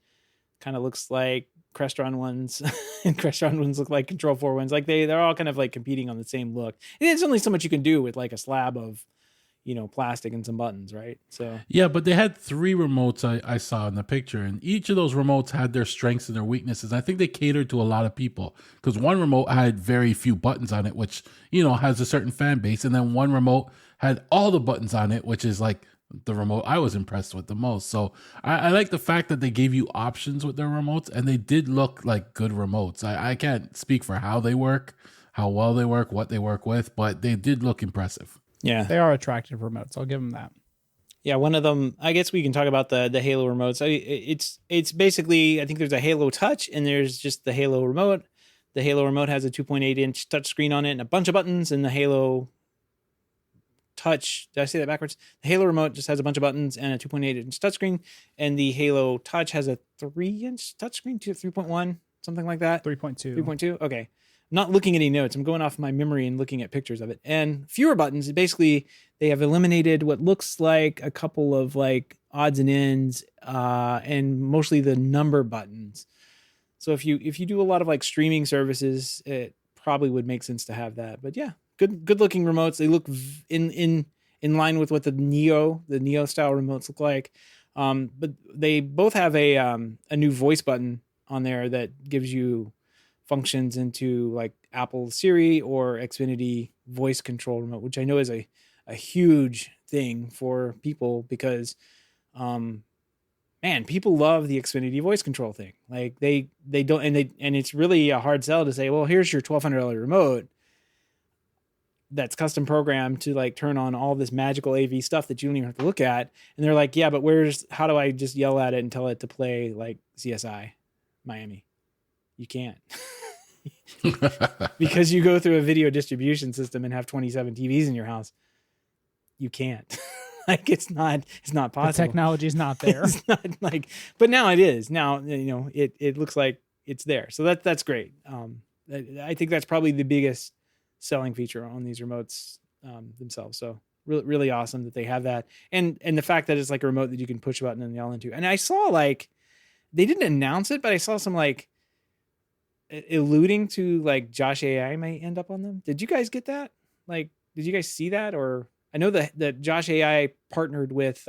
kind of looks like Crestron ones, and Crestron ones look like Control 4 ones. Like they're all kind of like competing on the same look. And there's only so much you can do with like a slab of, plastic and some buttons, right? So Yeah, but they had 3 remotes I saw in the picture, and each of those remotes had their strengths and their weaknesses. I think they catered to a lot of people because one remote had very few buttons on it, which, has a certain fan base. And then one remote had all the buttons on it, which is like the remote I was impressed with the most. So I like the fact that they gave you options with their remotes, and they did look like good remotes. I can't speak for how they work, how well they work, what they work with, but they did look impressive. yeah, They are attractive remotes. I'll give them that. yeah. One of them, I guess we can talk about the Halo remotes. It's basically, I think there's a Halo Touch and there's just the Halo remote. The Halo remote has a 2.8-inch touchscreen on it and a bunch of buttons, and the Halo Touch, did I say that backwards? The Halo remote just has a bunch of buttons and a 2.8-inch touchscreen, and the Halo Touch has a 3-inch touchscreen, 3.1, something like that. 3.2. 3.2. Okay. I'm not looking at any notes. I'm going off my memory and looking at pictures of it. And fewer buttons. Basically, they have eliminated what looks like a couple of like odds and ends, and mostly the number buttons. So if you do a lot of like streaming services, it probably would make sense to have that. But yeah, good looking remotes. They look in line with what the Neo style remotes look like. But they both have a new voice button on there that gives you functions into like Apple Siri or Xfinity voice control remote, which I know is a huge thing for people because, man, people love the Xfinity voice control thing. Like they don't, and it's really a hard sell to say, well, here's your $1,200 remote that's custom programmed to like turn on all this magical AV stuff that you don't even have to look at. And they're like, yeah, but how do I just yell at it and tell it to play like CSI Miami? You can't. Because you go through a video distribution system and have 27 TVs in your house. You can't. Like it's not possible. The technology's not there. It's not like, but now it is. Now, it looks like it's there. So that's great. I think that's probably the biggest selling feature on these remotes themselves. So really, really awesome that they have that. And the fact that it's like a remote that you can push a button and yell into. And I saw like, they didn't announce it, but I saw some like alluding to like Josh AI might end up on them. Did you guys get that? Like, did you guys see that? Or I know that Josh AI partnered with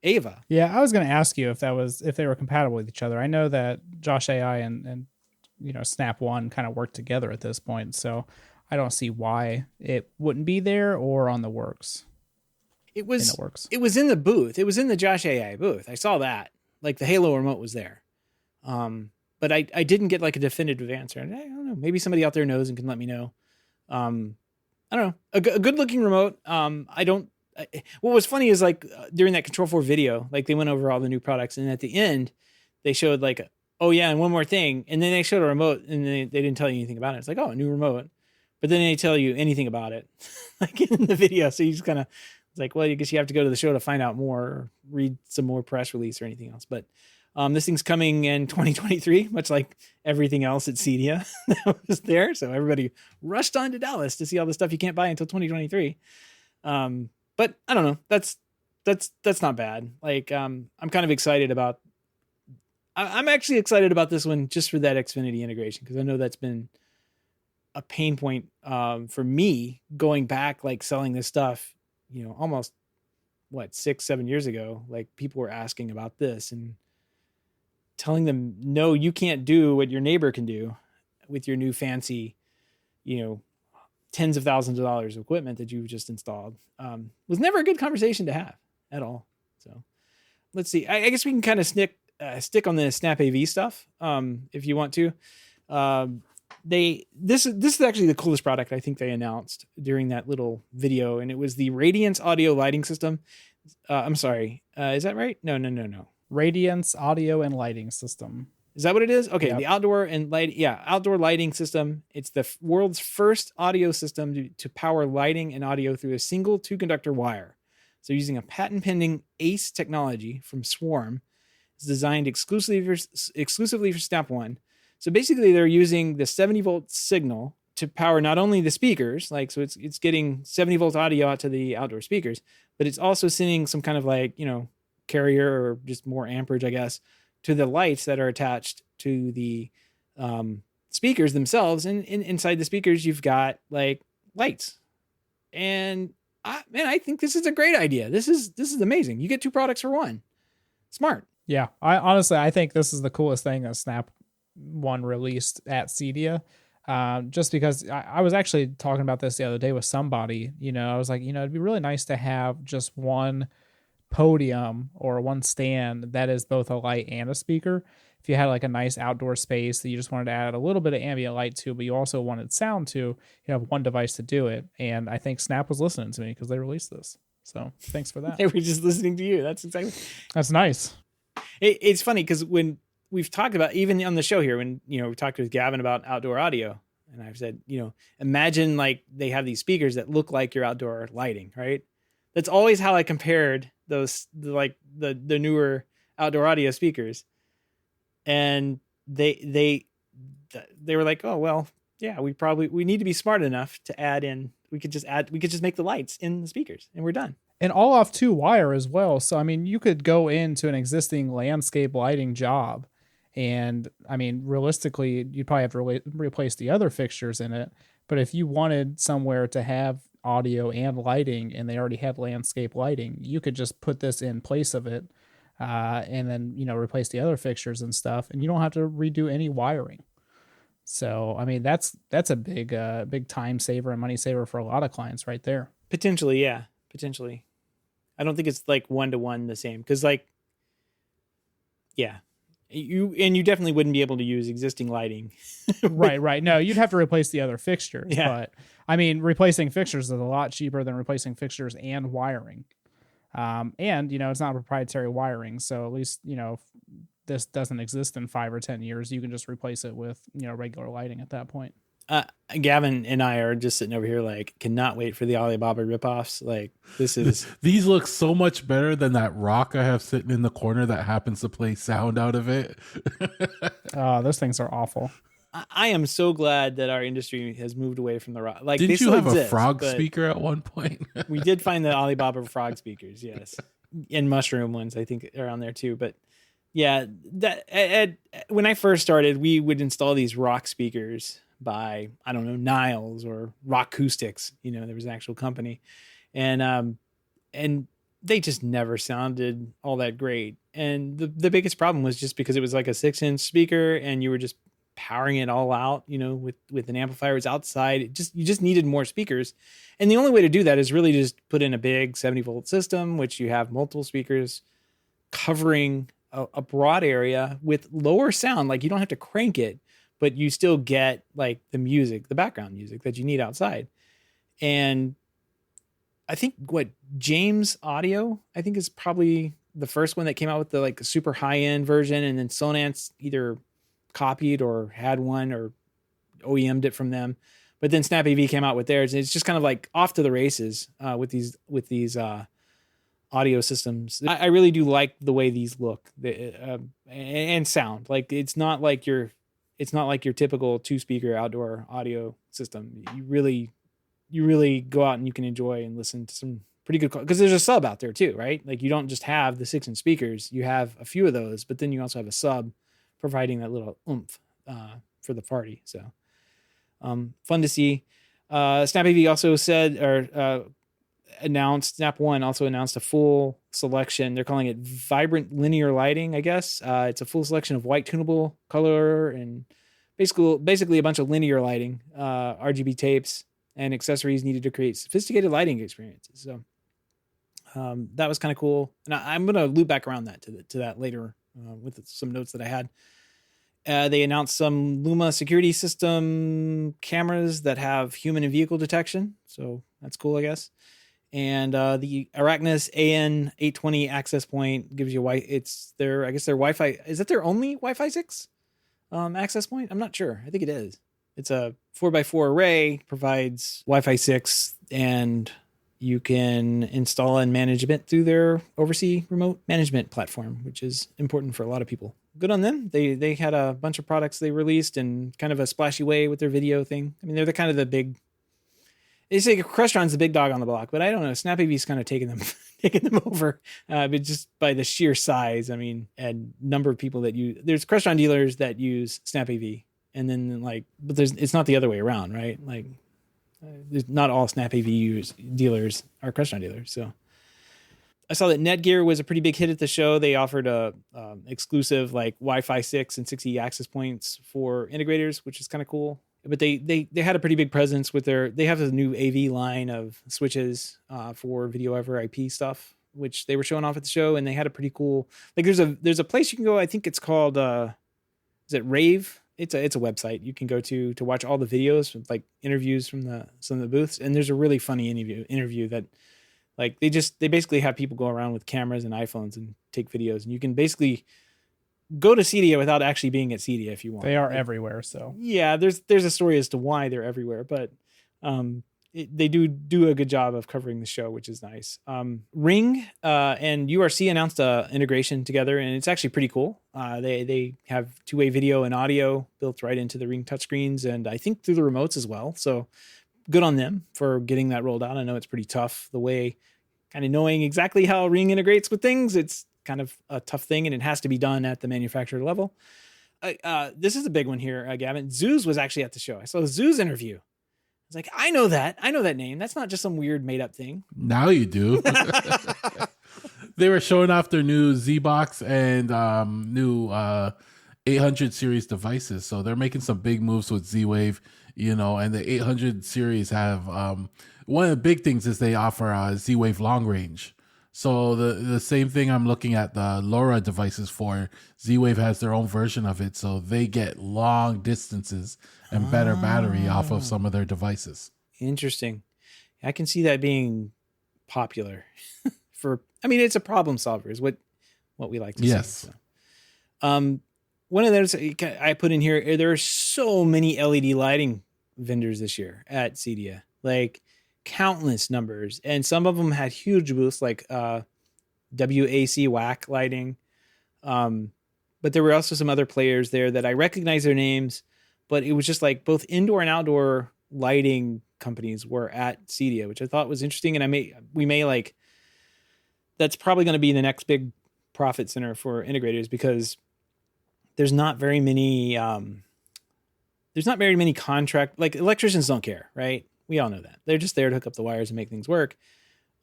Ava. Yeah, I was going to ask you if they were compatible with each other. I know that Josh AI and Snap One kind of work together at this point, so I don't see why it wouldn't be there or on the works. It was in the booth. It was in the Josh AI booth. I saw that. Like the Halo remote was there. But I didn't get like a definitive answer. And I don't know. Maybe somebody out there knows and can let me know. I don't know. A good looking remote. What was funny is like during that Control 4 video, like they went over all the new products, and at the end they showed like, oh yeah, and one more thing. And then they showed a remote and they didn't tell you anything about it. It's like, oh, a new remote. But then they tell you anything about it like in the video. So you just kind of, it's like, well, I guess you have to go to the show to find out more or read some more press release or anything else. But this thing's coming in 2023, much like everything else at CEDIA that was there. So everybody rushed on to Dallas to see all the stuff you can't buy until 2023. But I don't know. That's not bad. Like, I'm kind of excited about, I'm actually excited about this one just for that Xfinity integration. Cause I know that's been a pain point, for me going back, like selling this stuff, almost 6-7 years ago, like people were asking about this and telling them, no, you can't do what your neighbor can do with your new fancy, tens of thousands of dollars of equipment that you've just installed. Was never a good conversation to have at all. So let's see. I guess we can kind of stick on the Snap AV stuff, if you want to. This is actually the coolest product I think they announced during that little video, and it was the Radiance audio lighting system. I'm sorry. Is that right? No. Radiance Audio and Lighting System. Is that what it is? Okay, Yep. the outdoor lighting system. It's the world's first audio system to power lighting and audio through a single two-conductor wire. So using a patent-pending ACE technology from Swarm, it's designed exclusively for Snap One. So basically, they're using the 70-volt signal to power not only the speakers, like so it's getting 70-volt audio out to the outdoor speakers, but it's also sending some kind of like carrier or just more amperage, I guess, to the lights that are attached to the speakers themselves. And inside the speakers, you've got like lights. And I think this is a great idea. This is amazing. You get two products for one. Smart. Yeah, I think this is the coolest thing that Snap One released at CEDIA. Just because I was actually talking about this the other day with somebody. I was like, it'd be really nice to have just one podium or one stand that is both a light and a speaker. If you had like a nice outdoor space that you just wanted to add a little bit of ambient light to, but you also wanted sound to, you have one device to do it. And I think Snap was listening to me because they released this. So thanks for that. They were just listening to you. That's nice. It's funny because when we've talked about, even on the show here, when we talked with Gavin about outdoor audio, and I've said, imagine like they have these speakers that look like your outdoor lighting, right? That's always how I compared the newer outdoor audio speakers. And they were like, oh, well, yeah, we need to be smart enough to add in, we could just make the lights in the speakers and we're done. And all off 2-wire as well. So, I mean, you could go into an existing landscape lighting job and, I mean, realistically, you'd probably have to replace the other fixtures in it. But if you wanted somewhere to have audio and lighting and they already had landscape lighting, you could just put this in place of it and then, replace the other fixtures and stuff. And you don't have to redo any wiring. So, I mean, that's a big time saver and money saver for a lot of clients right there. Potentially, yeah. Potentially. I don't think it's like one-to-one the same because you definitely wouldn't be able to use existing lighting. Right. No, you'd have to replace the other fixtures. Yeah. But I mean, replacing fixtures is a lot cheaper than replacing fixtures and wiring. And it's not proprietary wiring. So at least, if this doesn't exist in 5 or 10 years, you can just replace it with, regular lighting at that point. Gavin and I are just sitting over here like, cannot wait for the Alibaba ripoffs. Like, this is... These look so much better than that rock I have sitting in the corner that happens to play sound out of it. Those things are awful. I am so glad that our industry has moved away from the rock. Like, didn't you have a frog speaker at one point? We did find the Alibaba frog speakers, yes. And mushroom ones, I think, are on there too. But yeah, when I first started, we would install these rock speakers by, I don't know, Niles or Rock Acoustics. There was an actual company, and they just never sounded all that great. And the biggest problem was just because it was like a 6-inch speaker, and you were just powering it all out, with an amplifier. It's outside. You just needed more speakers, and the only way to do that is really just put in a big 70-volt system, which you have multiple speakers covering a broad area with lower sound. Like, you don't have to crank it, but you still get like the music, the background music that you need outside. And I think James Audio, I think, is probably the first one that came out with the like super high end version. And then Sonance either copied or had one or OEM'd it from them. But then Snap AV came out with theirs. And it's just kind of like off to the races with these audio systems. I really do like the way these look and sound. Like, it's not like your typical 2-speaker outdoor audio system. You really go out and you can enjoy and listen to some pretty good, because there's a sub out there too, right? Like, you don't just have the 6-inch speakers, you have a few of those, but then you also have a sub providing that little oomph for the party. So fun to see. Snap AV also said, or Snap One also announced a full selection. They're calling it vibrant linear lighting, I guess. It's a full selection of white tunable color and basically a bunch of linear lighting, RGB tapes and accessories needed to create sophisticated lighting experiences. So that was kind of cool. And I'm going to loop back around that to that later with some notes that I had. They announced some Luma security system cameras that have human and vehicle detection. So that's cool, I guess. And the Arachnus AN820 access point gives you it's their, I guess their Wi-Fi. Is that their only Wi-Fi 6 access point? I'm not sure. I think it is. It's a 4x4 array, provides Wi-Fi 6, and you can install and manage it through their overseas remote management platform, which is important for a lot of people. Good on them. They had a bunch of products they released in kind of a splashy way with their video thing. I mean, they're the kind of the big. They say Crestron's the big dog on the block, but I don't know. SnapAV's kind of taking them over, but just by the sheer size. I mean, and number of people that there's Crestron dealers that use SnapAV, and then but it's not the other way around, right? Like, there's not all SnapAV dealers are Crestron dealers. So I saw that Netgear was a pretty big hit at the show. They offered a exclusive Wi-Fi 6 and 6E access points for integrators, which is kind of cool. But they had a pretty big presence with they have a new AV line of switches for video over IP stuff, which they were showing off at the show, and they had a pretty cool, there's a place you can go. I think it's called is it Rave? It's a website you can go to watch all the videos with interviews from some of the booths, and there's a really funny interview that they basically have people go around with cameras and iPhones and take videos, and you can basically go to CEDIA without actually being at CEDIA if you want. They are everywhere. So yeah, there's a story as to why they're everywhere, but they do a good job of covering the show, which is nice. Ring and URC announced a integration together, and it's actually pretty cool. They have two-way video and audio built right into the Ring touchscreens, and I think through the remotes as well. So good on them for getting that rolled out. I know it's pretty tough the way, kind of knowing exactly how Ring integrates with things. It's kind of a tough thing, and it has to be done at the manufacturer level. This is a big one here, Gavin. Zeus was actually at the show. I saw a Zeus interview. I was like, I know that name. That's not just some weird made up thing. Now you do. They were showing off their new Z-Box and new 800 series devices. So they're making some big moves with Z-Wave, and the 800 series have one of the big things is they offer Z-Wave long range. So the same thing I'm looking at the LoRa devices for, Z-Wave has their own version of it. So they get long distances and better battery off of some of their devices. Interesting. I can see that being popular it's a problem solver is what we like to see. So. One of those I put in here, there are so many LED lighting vendors this year at CEDIA, countless numbers, and some of them had huge booths like WAC WAC lighting, but there were also some other players there that I recognize their names, but it was just both indoor and outdoor lighting companies were at CEDIA, which I thought was interesting, and we may that's probably going to be the next big profit center for integrators, because there's not very many contract, electricians don't care, right? We all know that. They're just there to hook up the wires and make things work.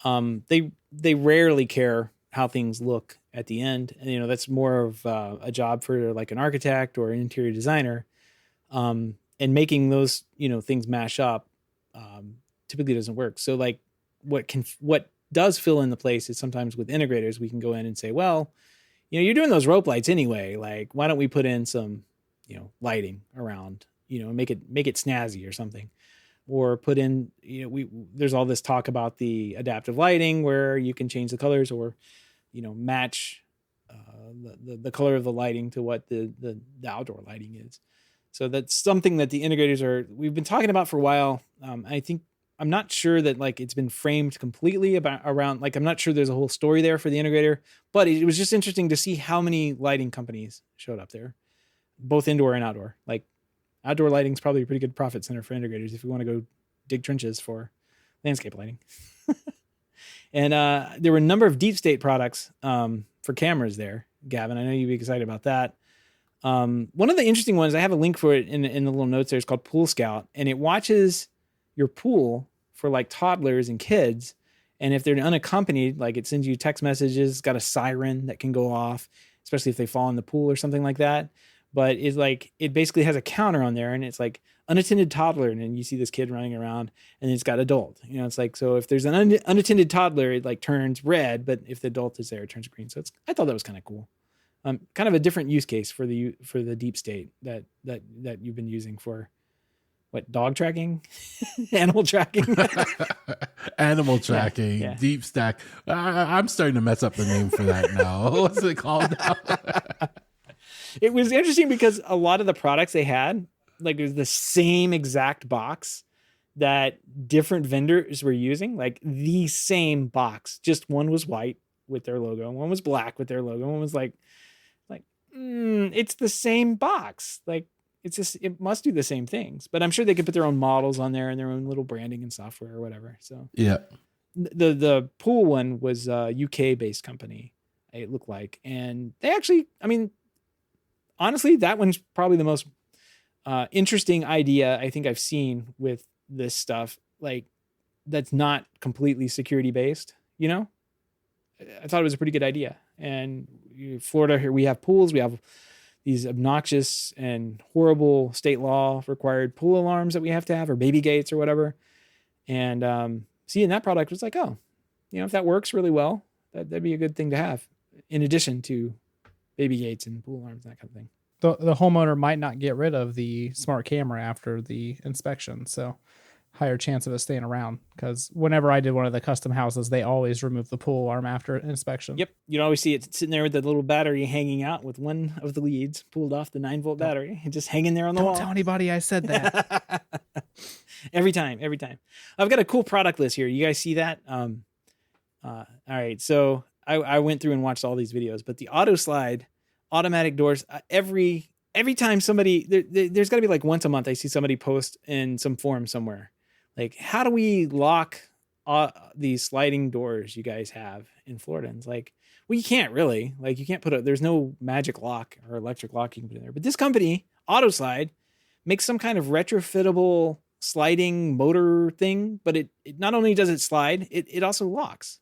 They rarely care how things look at the end. And, that's more of a job for an architect or an interior designer. And making those, things mash up typically doesn't work. So what does fill in the place is sometimes with integrators, we can go in and say, well, you're doing those rope lights anyway. Why don't we put in some, lighting around, make it snazzy or something. Or put in, there's all this talk about the adaptive lighting where you can change the colors or, match the color of the lighting to what the outdoor lighting is. So that's something that the integrators we've been talking about for a while. I'm not sure that it's been framed completely around, I'm not sure there's a whole story there for the integrator, but it was just interesting to see how many lighting companies showed up there, both indoor and outdoor. Outdoor lighting is probably a pretty good profit center for integrators if you want to go dig trenches for landscape lighting. And there were a number of deep state products for cameras there, Gavin. I know you'd be excited about that. One of the interesting ones, I have a link for it in the little notes there. It's called Pool Scout, and it watches your pool for toddlers and kids. And if they're unaccompanied, it sends you text messages, it's got a siren that can go off, especially if they fall in the pool or something like that. But it's it basically has a counter on there, and it's unattended toddler, and then you see this kid running around, and it's got adult. It's so if there's an unattended toddler, it turns red, but if the adult is there, it turns green. So I thought that was kind of cool. Kind of a different use case for the deep state that you've been using for what, dog tracking, animal tracking. Animal tracking, yeah. deep stack. I'm starting to mess up the name for that now. What's it called now? It was interesting because a lot of the products they had, like, it was the same exact box that different vendors were using, like the same box. Just one was white with their logo, one was black with their logo, one was like, it's the same box. Like, it's just, it must do the same things. But I'm sure they could put their own models on there and their own little branding and software or whatever. So yeah, the pool one was a UK based company, it looked like, and they actually, I mean, honestly, that one's probably the most interesting idea I think I've seen with this stuff. Like, that's not completely security based, you know? I thought it was a pretty good idea. And Florida, here we have pools. We have these obnoxious and horrible state law required pool alarms that we have to have, or baby gates or whatever. And seeing that product was like, oh, you know, if that works really well, that'd be a good thing to have in addition to baby gates and pool alarms, that kind of thing. The homeowner might not get rid of the smart camera after the inspection, so higher chance of it staying around, because whenever I did one of the custom houses, they always remove the pool alarm after inspection. Yep. You'd always see it sitting there with the little battery hanging out with one of the leads pulled off the 9-volt battery and just hanging there on the wall. Don't tell anybody I said that. Every time. I've got a cool product list here. You guys see that? All right. So I went through and watched all these videos, but the auto slide automatic doors, every time somebody, there's got to be like once a month I see somebody post in some forum somewhere, like, how do we lock these sliding doors you guys have in Florida? And it's like, well, you can't really, like, you can't there's no magic lock or electric lock you can put in there. But this company, AutoSlide, makes some kind of retrofittable sliding motor thing, but it not only does it slide, it also locks.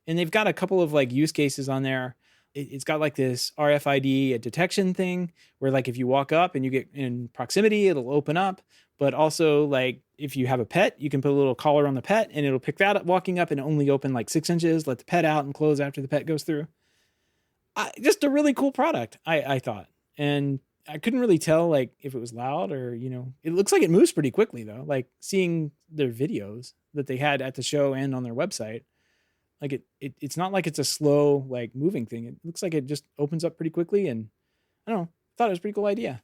And they've got a couple of like use cases on there. It's got like this RFID detection thing where, like, if you walk up and you get in proximity, it'll open up. But also, like, if you have a pet, you can put a little collar on the pet and it'll pick that up walking up and only open like 6 inches, let the pet out and close after the pet goes through. Just a really cool product, I thought. And I couldn't really tell, like, if it was loud or, you know, it looks like it moves pretty quickly though. Like, seeing their videos that they had at the show and on their website, like, it's not like it's a slow, like, moving thing. It looks like it just opens up pretty quickly. And I don't know, thought it was a pretty cool idea.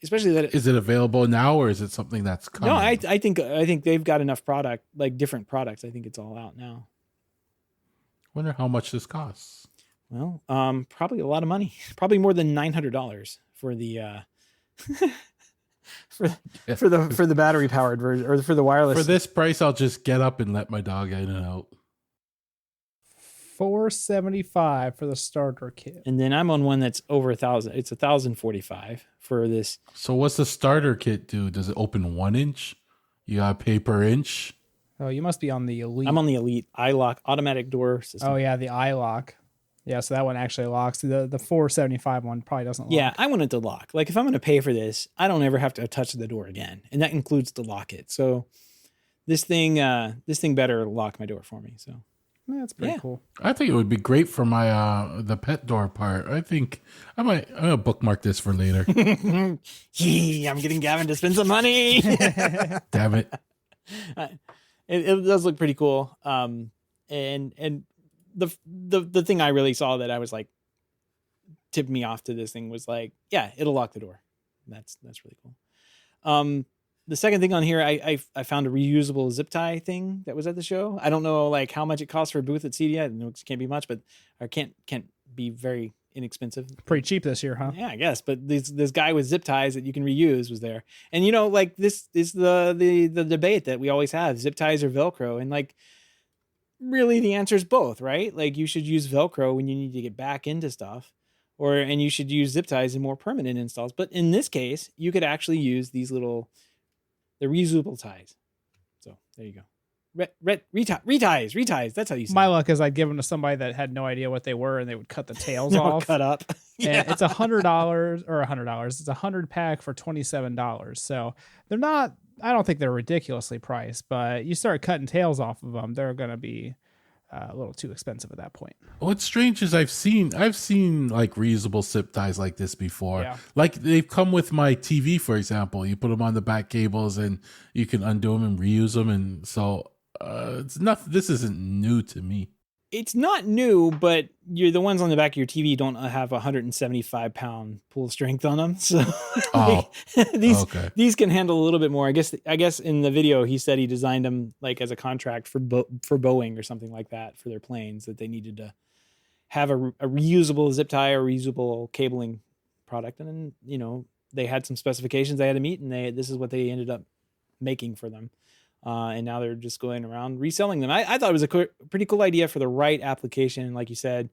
Especially that is it available now, or is it something that's coming? No, I think they've got enough product, like different products. I think it's all out now. Wonder how much this costs. Well, probably a lot of money. Probably more than $900 for the for the battery powered version, or for the wireless. For this price, I'll just get up and let my dog in and out. $475 for the starter kit. And then I'm on one that's over 1,000. It's 1,045 for this. So what's the starter kit do? Does it open 1 inch? You got to pay per inch? Oh, you must be on the Elite. I'm on the Elite iLock automatic door system. Oh yeah, the iLock. Yeah, so that one actually locks. The $475 one probably doesn't lock. Yeah, I want it to lock. Like, if I'm going to pay for this, I don't ever have to touch the door again, and that includes the lock it. So this thing better lock my door for me. So. Yeah, that's pretty cool. I think it would be great for my the pet door part. I think I'm gonna bookmark this for later. I'm getting Gavin to spend some money. Damn it. It does look pretty cool. And the thing I really saw that I was like tipped me off to this thing was like, yeah, it'll lock the door. That's really cool. The second thing on here, I found a reusable zip tie thing that was at the show. I don't know, like, how much it costs for a booth at CEDIA. I know it can't be much, but or can't be very inexpensive. Pretty cheap this year, huh? Yeah, I guess. But this guy with zip ties that you can reuse was there. And, you know, like, this is the debate that we always have, zip ties or Velcro. And, like, really the answer is both, right? Like, you should use Velcro when you need to get back into stuff, and you should use zip ties in more permanent installs. But in this case, you could actually use these the reusable ties. So there you go. Reties. That's how you say My it. luck is I'd give them to somebody that had no idea what they were, and they would cut the tails off. Cut up. Yeah. And it's $100 or $100. It's 100 pack for $27. So they're not. I don't think they're ridiculously priced, but you start cutting tails off of them, they're going to be a little too expensive at that point. What's strange is I've seen like reusable zip ties like this before. Yeah. Like they've come with my TV, for example. You put them on the back cables and you can undo them and reuse them. And so it's not. This isn't new to me. It's not new, but the ones on the back of your TV don't have 175-pound pull strength on them. So these can handle a little bit more. I guess in the video he said he designed them like as a contract for Boeing or something like that for their planes, that they needed to have a reusable zip tie or reusable cabling product. And then, you know, they had some specifications they had to meet, and this is what they ended up making for them. And now they're just going around reselling them. I thought it was a pretty cool idea for the right application. Like you said,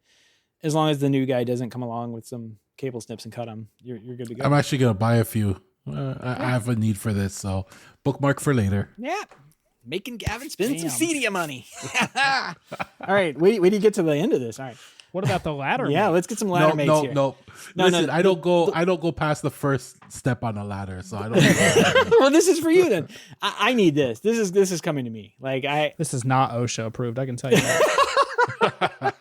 as long as the new guy doesn't come along with some cable snips and cut them, you're good to go. I'm actually going to buy a few. I have a need for this, so bookmark for later. Yeah. Making Gavin spend some CEDIA money. All right. Wait till you get to the end of this. All right. What about the ladder? Yeah, let's get some ladder mates here. No. Listen, I don't go past the first step on the ladder, so I don't. Well, this is for you then. I need this. This is coming to me. Like This is not OSHA approved. I can tell you that.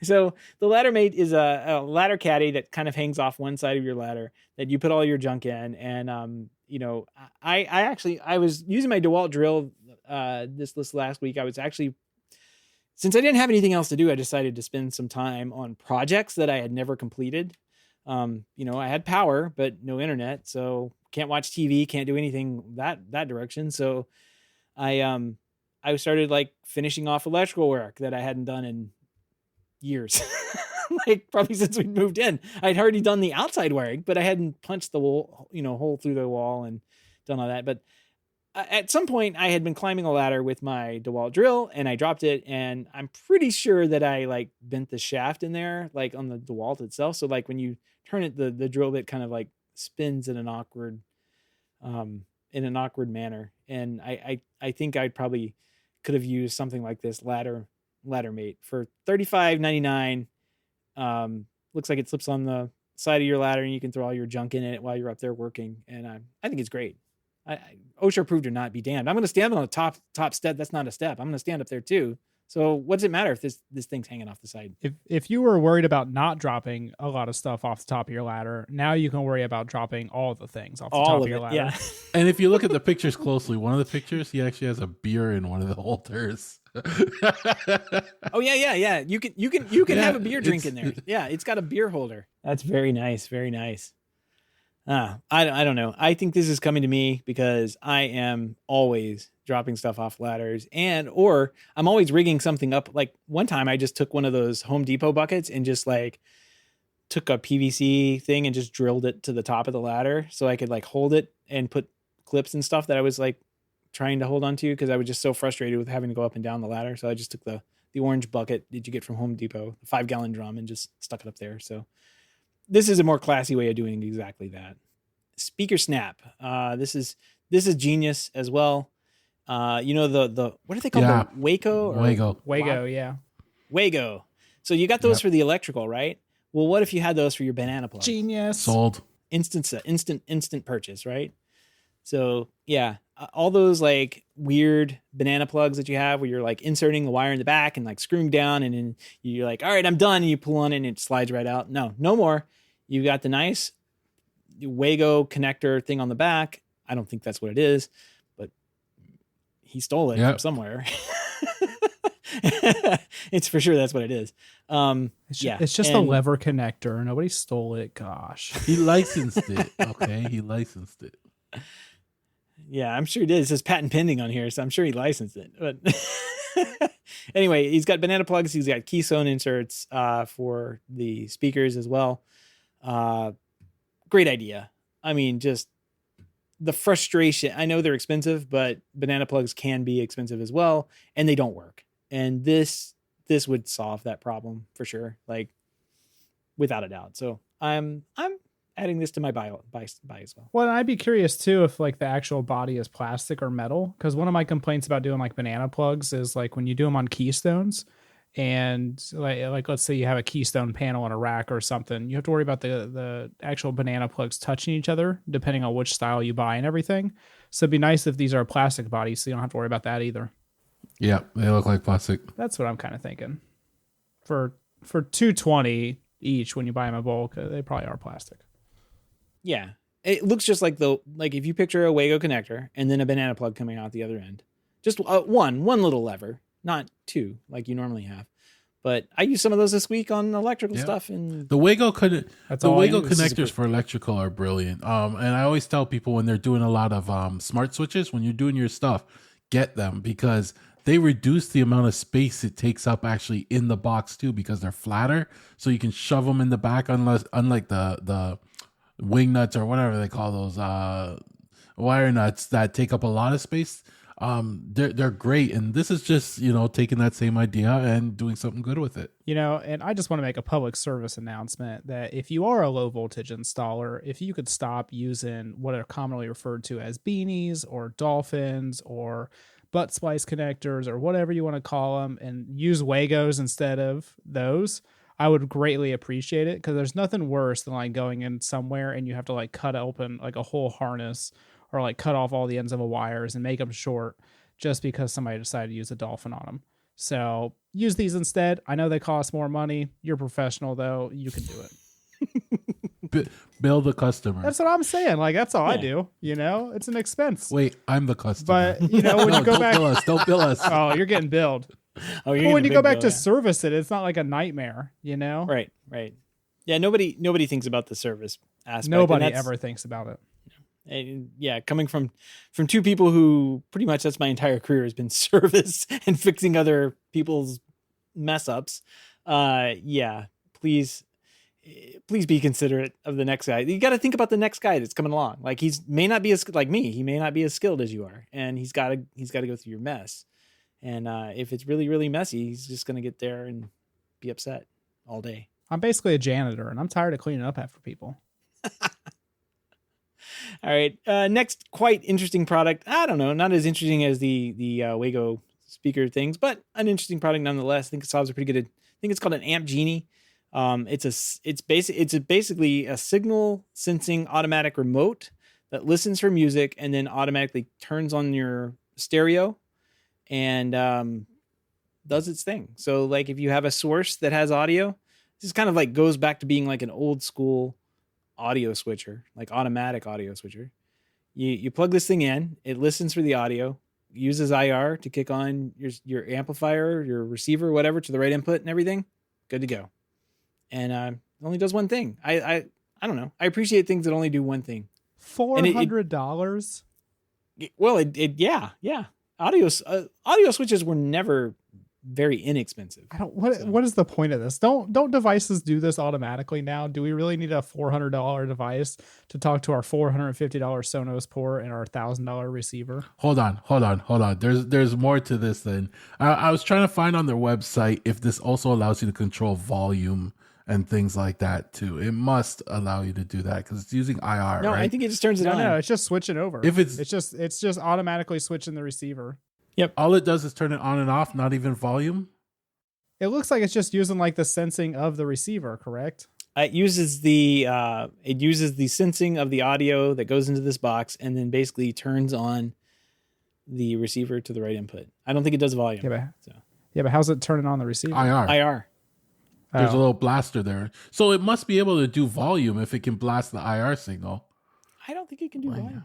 So the ladder mate is a ladder caddy that kind of hangs off one side of your ladder that you put all your junk in. And you know, I was using my DeWalt drill this last week. I was actually, since I didn't have anything else to do, I decided to spend some time on projects that I had never completed. You know, I had power, but no internet, so can't watch TV, can't do anything that direction. So I started like finishing off electrical work that I hadn't done in years. Like probably since we moved in. I'd already done the outside wiring, but I hadn't punched the wall, hole through the wall and done all that. But at some point I had been climbing a ladder with my DeWalt drill and I dropped it, and I'm pretty sure that I like bent the shaft in there, like on the DeWalt itself. So like when you turn it, the drill bit kind of like spins in an awkward manner. And I think I probably could have used something like this ladder mate for $35.99. Looks like it slips on the side of your ladder and you can throw all your junk in it while you're up there working. And I think it's great. OSHA approved or not, be damned. I'm going to stand on the top step. That's not a step. I'm going to stand up there too. So what does it matter if this thing's hanging off the side? If you were worried about not dropping a lot of stuff off the top of your ladder, now you can worry about dropping all the things off the top of your ladder. Yeah. And if you look at the pictures closely, one of the pictures, he actually has a beer in one of the holders. Oh yeah. You can have a beer drink in there. Yeah, it's got a beer holder. That's very nice. Very nice. I don't know. I think this is coming to me because I am always dropping stuff off ladders, or I'm always rigging something up. Like one time I just took one of those Home Depot buckets and just like took a PVC thing and just drilled it to the top of the ladder so I could like hold it and put clips and stuff that I was like trying to hold on to because I was just so frustrated with having to go up and down the ladder. So I just took the orange bucket that you get from Home Depot, the 5-gallon drum, and just stuck it up there. So this is a more classy way of doing exactly that. Speaker snap. This is genius as well. The what are they called? Yeah. The Waco? Wago, yeah. Wago. So you got those for the electrical, right? Well, what if you had those for your banana plugs? Genius. Sold. Instant purchase, right? So yeah, all those like weird banana plugs that you have where you're like inserting the wire in the back and like screwing down and then you're like, all right, I'm done. And you pull on it and it slides right out. No more. You got the nice Wago connector thing on the back. I don't think that's what it is, but he stole it from somewhere. It's for sure that's what it is. It's just a lever connector. Nobody stole it. Gosh. He licensed it. Okay. He licensed it. Yeah, I'm sure it is. It says patent pending on here, so I'm sure he licensed it. But anyway, he's got banana plugs. He's got keystone inserts for the speakers as well. Great idea. I mean, just the frustration. I know they're expensive, but banana plugs can be expensive as well, and they don't work. And this would solve that problem for sure, like without a doubt. So I'm adding this to my buy as well. Well, and I'd be curious too if like the actual body is plastic or metal, because one of my complaints about doing like banana plugs is like when you do them on keystones, and like let's say you have a keystone panel on a rack or something, you have to worry about the actual banana plugs touching each other depending on which style you buy and everything. So it'd be nice if these are plastic bodies, so you don't have to worry about that either. Yeah, they look like plastic. That's what I'm kind of thinking. For $220 each when you buy them in bulk, they probably are plastic. Yeah. It looks just like if you picture a Wago connector and then a banana plug coming out the other end. Just one little lever, not two like you normally have. But I used some of those this week on electrical stuff, and the Wago Wago connectors for electrical are brilliant. And I always tell people when they're doing a lot of smart switches, when you're doing your stuff, get them because they reduce the amount of space it takes up actually in the box too, because they're flatter, so you can shove them in the back. Unlike the wing nuts or whatever they call those wire nuts that take up a lot of space. They're great, and this is just taking that same idea and doing something good with it. And I just want to make a public service announcement that if you are a low voltage installer, if you could stop using what are commonly referred to as beanies or dolphins or butt splice connectors or whatever you want to call them, and use Wagos instead of those, I would greatly appreciate it, because there's nothing worse than like going in somewhere and you have to like cut open like a whole harness or like cut off all the ends of a wires and make them short just because somebody decided to use a dolphin on them. So use these instead. I know they cost more money. You're professional though. You can do it. Bill the customer. That's what I'm saying. Like, that's all I do. It's an expense. Wait, I'm the customer. But when you go back, don't bill us. Oh, you're getting billed. But when you go back to service it, it's not like a nightmare, Right. Yeah, nobody thinks about the service aspect. Nobody ever thinks about it. And yeah, coming from two people who pretty much that's my entire career has been service and fixing other people's mess ups. Yeah, please be considerate of the next guy. You got to think about the next guy that's coming along. Like may not be as like me. He may not be as skilled as you are, and he's got to go through your mess. And if it's really, really messy, he's just going to get there and be upset all day. I'm basically a janitor, and I'm tired of cleaning up after people. All right. Next, quite interesting product. I don't know, not as interesting as the Wago speaker things, but an interesting product nonetheless. I think it solves a pretty good. I think it's called an Amp Genie. It's basically a signal sensing automatic remote that listens for music and then automatically turns on your stereo and does its thing. So like if you have a source that has audio, this kind of like goes back to being like an old school audio switcher, like automatic audio switcher. You plug this thing in, it listens for the audio, uses IR to kick on your amplifier, your receiver, whatever, to the right input and everything. Good to go. And it only does one thing. I don't know. I appreciate things that only do one thing. $400? Well, yeah. Audio switches were never very inexpensive. What is the point of this? Don't devices do this automatically now? Do we really need a $400 device to talk to our $450 Sonos port and our $1,000 receiver? Hold on. There's more to this than I was trying to find on their website if this also allows you to control volume and things like that too. It must allow you to do that because it's using IR. No, right? I think it just turns it on. No, it's just switching over. If it's just automatically switching the receiver. Yep. All it does is turn it on and off, not even volume. It looks like it's just using like the sensing of the receiver, correct? It uses the sensing of the audio that goes into this box and then basically turns on the receiver to the right input. I don't think it does volume. Yeah, but how's it turning on the receiver? IR. There's a little blaster there. So it must be able to do volume if it can blast the IR signal. I don't think it can do volume.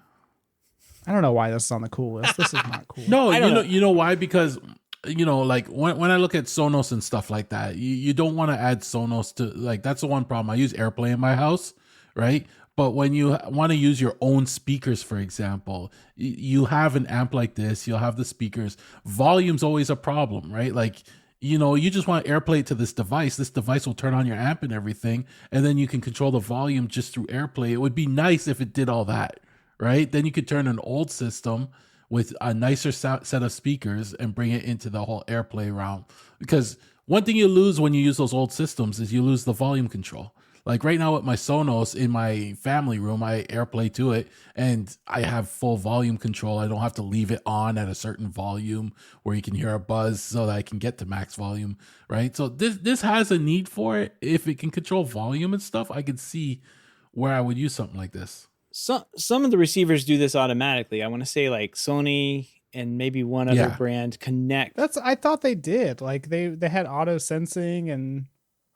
I don't know why this is on the cool list. This is not cool. No, you know why? Because like when I look at Sonos and stuff like that, you don't want to add Sonos to, like, that's the one problem. I use AirPlay in my house, right? But when you want to use your own speakers, for example, you have an amp like this, you'll have the speakers. Volume's always a problem, right? Like, you just want to AirPlay it to this device. This device will turn on your amp and everything, and then you can control the volume just through AirPlay. It would be nice if it did all that, right? Then you could turn an old system with a nicer set of speakers and bring it into the whole AirPlay realm. Because one thing you lose when you use those old systems is you lose the volume control. Like right now with my Sonos in my family room, I AirPlay to it and I have full volume control. I don't have to leave it on at a certain volume where you can hear a buzz so that I can get to max volume, right? So this has a need for it. If it can control volume and stuff, I could see where I would use something like this. Some of the receivers do this automatically. I want to say like Sony and maybe one other brand, Connect. I thought they did. Like they had auto sensing, and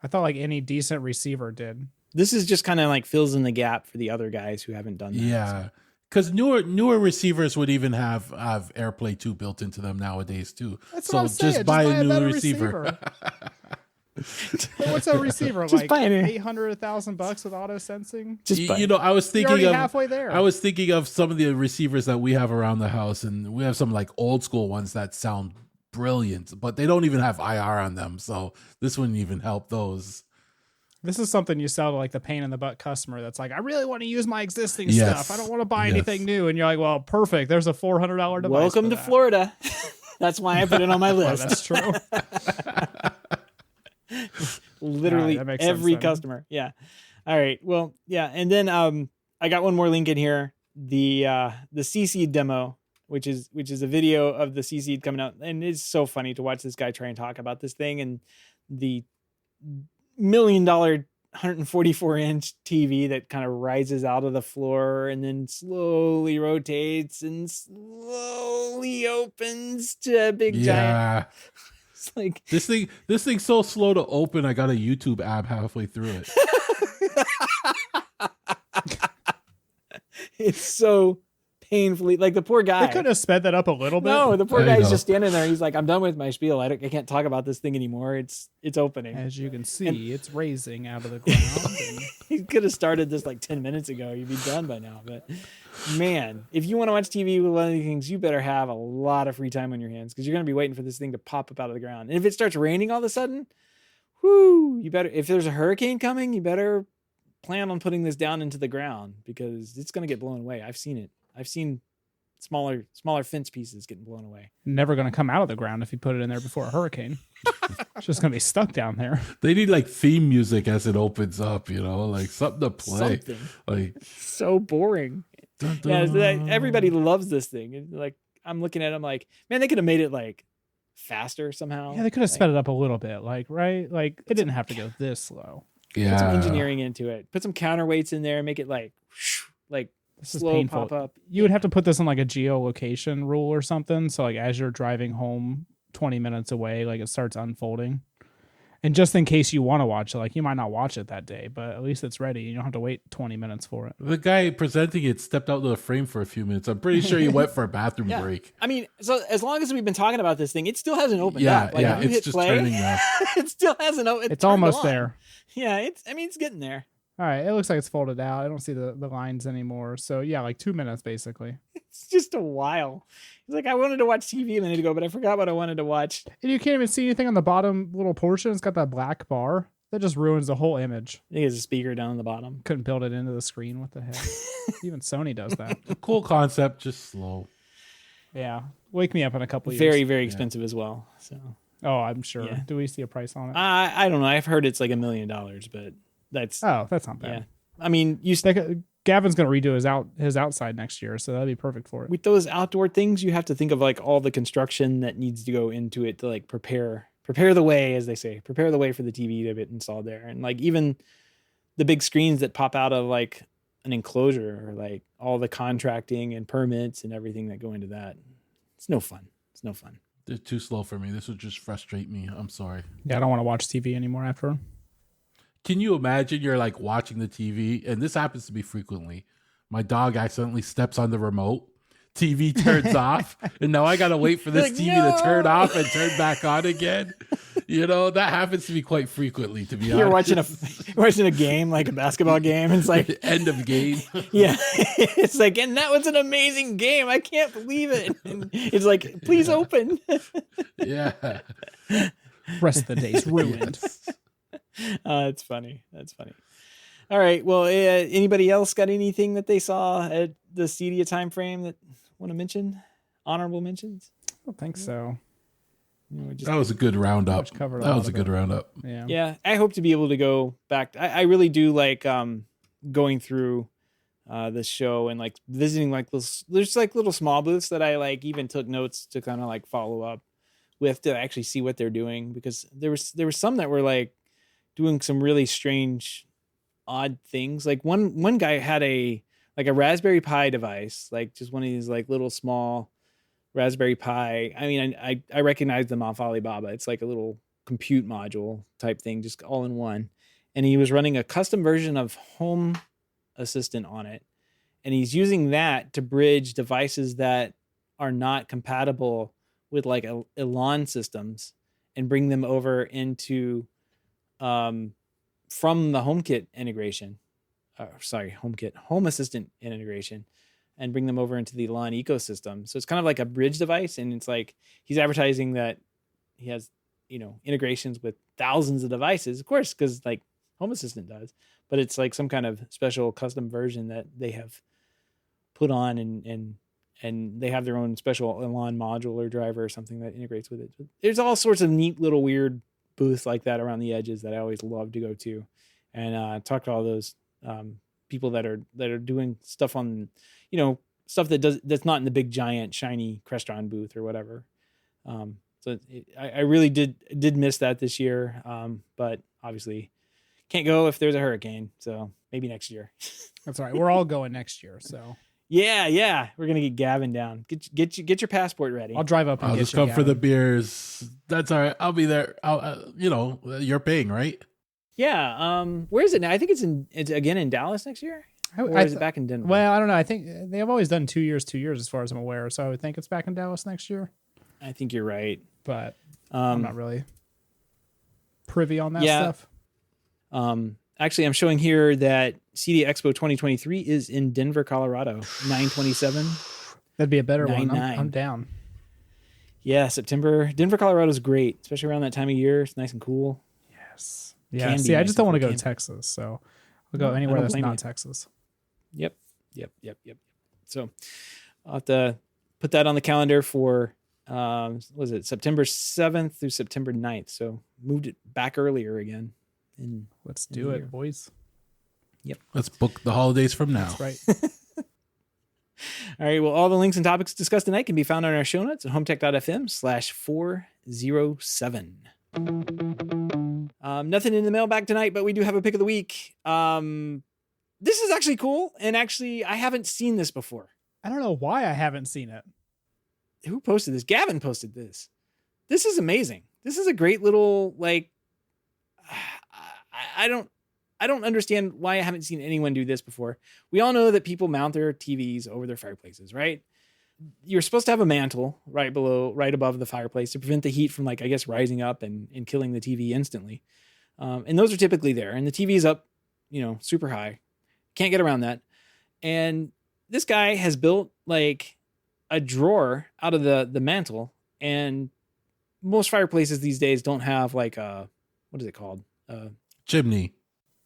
I thought like any decent receiver did. This is just kind of like fills in the gap for the other guys who haven't done that. Yeah. Because newer receivers would even have AirPlay 2 built into them nowadays too. That's so what I'm saying. just buy a new receiver. What's a receiver just like? $800, $1,000 with auto sensing. I was thinking of halfway there. I was thinking of some of the receivers that we have around the house, and we have some like old school ones that sound brilliant, but they don't even have IR on them. So this wouldn't even help those. This is something you sell to like the pain in the butt customer that's like, I really want to use my existing stuff. I don't want to buy anything new. And you're like, well, perfect. There's a $400 device. Welcome to Florida. That's why I put it on my list. That's true. Literally every customer. Yeah. All right. Well, yeah. And then I got one more link in here. The CEDIA demo, which is a video of the CEDIA coming out. And it's so funny to watch this guy try and talk about this thing and the $1 million 144-inch TV that kind of rises out of the floor and then slowly rotates and slowly opens to a big giant. It's like this thing's so slow to open. I got a YouTube app halfway through it. It's so painfully, like the poor guy. They couldn't have sped that up a little bit. No, the poor guy's just standing there. He's like, I'm done with my spiel. I can't talk about this thing anymore. It's opening. As you can see, it's raising out of the ground. And he could have started this like 10 minutes ago. You'd be done by now. But man, if you want to watch TV with one of these things, you better have a lot of free time on your hands because you're going to be waiting for this thing to pop up out of the ground. And if it starts raining all of a sudden, you better, if there's a hurricane coming, you better plan on putting this down into the ground because it's going to get blown away. I've seen it. I've seen smaller fence pieces getting blown away. Never going to come out of the ground if you put it in there before a hurricane. It's just going to be stuck down there. They need like theme music as it opens up, like something to play. Like so boring. Dun, dun. Yeah, everybody loves this thing. Like I'm looking at them like, man, they could have made it like faster somehow. Yeah, they could have sped it up a little bit. Like, right? Like it didn't have to go this slow. Yeah. Put some engineering into it. Put some counterweights in there. Make it like this is slow painful. pop up. You would have to put this in like a geolocation rule or something. So like as you're driving home 20 minutes away, like it starts unfolding. And just in case you want to watch it, like you might not watch it that day, but at least it's ready. You don't have to wait 20 minutes for it. The guy presenting it stepped out of the frame for a few minutes. I'm pretty sure he went for a bathroom break. I mean, so as long as we've been talking about this thing, it still hasn't opened up. Like, yeah, it's just turning now. It still hasn't opened. It's almost there. Yeah, it's getting there. All right, it looks like it's folded out. I don't see the lines anymore. So yeah, like 2 minutes basically. It's just a while. He's like, I wanted to watch TV a minute ago, but I forgot what I wanted to watch. And you can't even see anything on the bottom little portion. It's got that black bar. That just ruins the whole image. I think there's a speaker down on the bottom. Couldn't build it into the screen. What the heck? Even Sony does that. Cool concept, just slow. Yeah. Wake me up in a couple years. Very, very expensive as well. So. Oh, I'm sure. Yeah. Do we see a price on it? I don't know. I've heard it's like $1 million, but that's not bad. Yeah. I mean, Gavin's going to redo his outside next year, so that'd be perfect for it. With those outdoor things, you have to think of like all the construction that needs to go into it to like prepare the way, as they say, prepare the way for the TV to get installed there. And like even the big screens that pop out of like an enclosure or like all the contracting and permits and everything that go into that. It's no fun. They're too slow for me. This would just frustrate me. I'm sorry. Yeah, I don't want to watch TV anymore after. Can you imagine you're like watching the TV, and this happens to me frequently. My dog accidentally steps on the remote, TV turns off, and now I gotta wait for this TV to turn off and turn back on again. That happens to me quite frequently, to be honest. You're watching a game, like a basketball game, and it's like end of game. Yeah. It's like, and that was an amazing game. I can't believe it. And it's like, please open. Yeah. Rest of the day's ruined. Yes. That's funny. All right. Well, anybody else got anything that they saw at the CEDIA time frame that want to mention? Honorable mentions? I don't think so. That was a good roundup. That was a good roundup. Yeah. I hope to be able to go back. I really do like going through the show and like visiting like there's like little small booths that I like even took notes to kind of like follow up with to actually see what they're doing, because there was some that were like doing some really strange, odd things. Like one guy had a Raspberry Pi device, like just one of these like little small Raspberry Pi. I mean, I recognize them off Alibaba. It's like a little compute module type thing, just all in one. And he was running a custom version of Home Assistant on it. And he's using that to bridge devices that are not compatible with like Elan systems and bring them over into from the HomeKit integration. Home Assistant integration, and bring them over into the Elan ecosystem. So it's kind of like a bridge device. And it's like, he's advertising that he has, integrations with thousands of devices, of course, because like Home Assistant does, but it's like some kind of special custom version that they have put on, and they have their own special Elan module or driver or something that integrates with it. There's all sorts of neat little weird booths like that around the edges that I always love to go to, and talk to all those people that are doing stuff on, stuff that's not in the big giant shiny Crestron booth or whatever. I really did miss that this year, but obviously can't go if there's a hurricane. So maybe next year. That's all right. We're all going next year, so. Yeah, we're gonna get Gavin down. Get your passport ready. I'll drive up and I'll get just you, come Gavin. for the beers. That's all right. I'll be there. You're paying, right? Yeah. Where is it now? I think it's again in Dallas next year. Or is it back in Denver? Well, I don't know. I think they have always done 2 years as far as I'm aware. So I would think it's back in Dallas next year. I think you're right. But I'm not really privy on that stuff. Actually, I'm showing here that CEDIA Expo 2023 is in Denver, Colorado, 9/27. That'd be a better one. 9/9. I'm down. Yeah, September. Denver, Colorado is great, especially around that time of year. It's nice and cool. Yes. Yeah. See, I just don't want to go to Texas, so I'll go anywhere that's not Texas. Yep. So I'll have to put that on the calendar for, was it September 7th through September 9th? So moved it back earlier again. Let's do it, boys. Yep. Let's book the holidays from now. That's right. All right. Well, all the links and topics discussed tonight can be found on our show notes at HomeTech.fm/407. Nothing in the mailbag tonight, but we do have a pick of the week. This is actually cool. And actually, I haven't seen this before. I don't know why I haven't seen it. Who posted this? Gavin posted this. This is amazing. This is a great little, like, I don't understand why I haven't seen anyone do this before. We all know that people mount their TVs over their fireplaces, right? You're supposed to have a mantle right above the fireplace to prevent the heat from, like, I guess, rising up and killing the TV instantly. And those are typically there. And the TV is up, super high. Can't get around that. And this guy has built like a drawer out of the mantle. And most fireplaces these days don't have like what is it called? Chimney.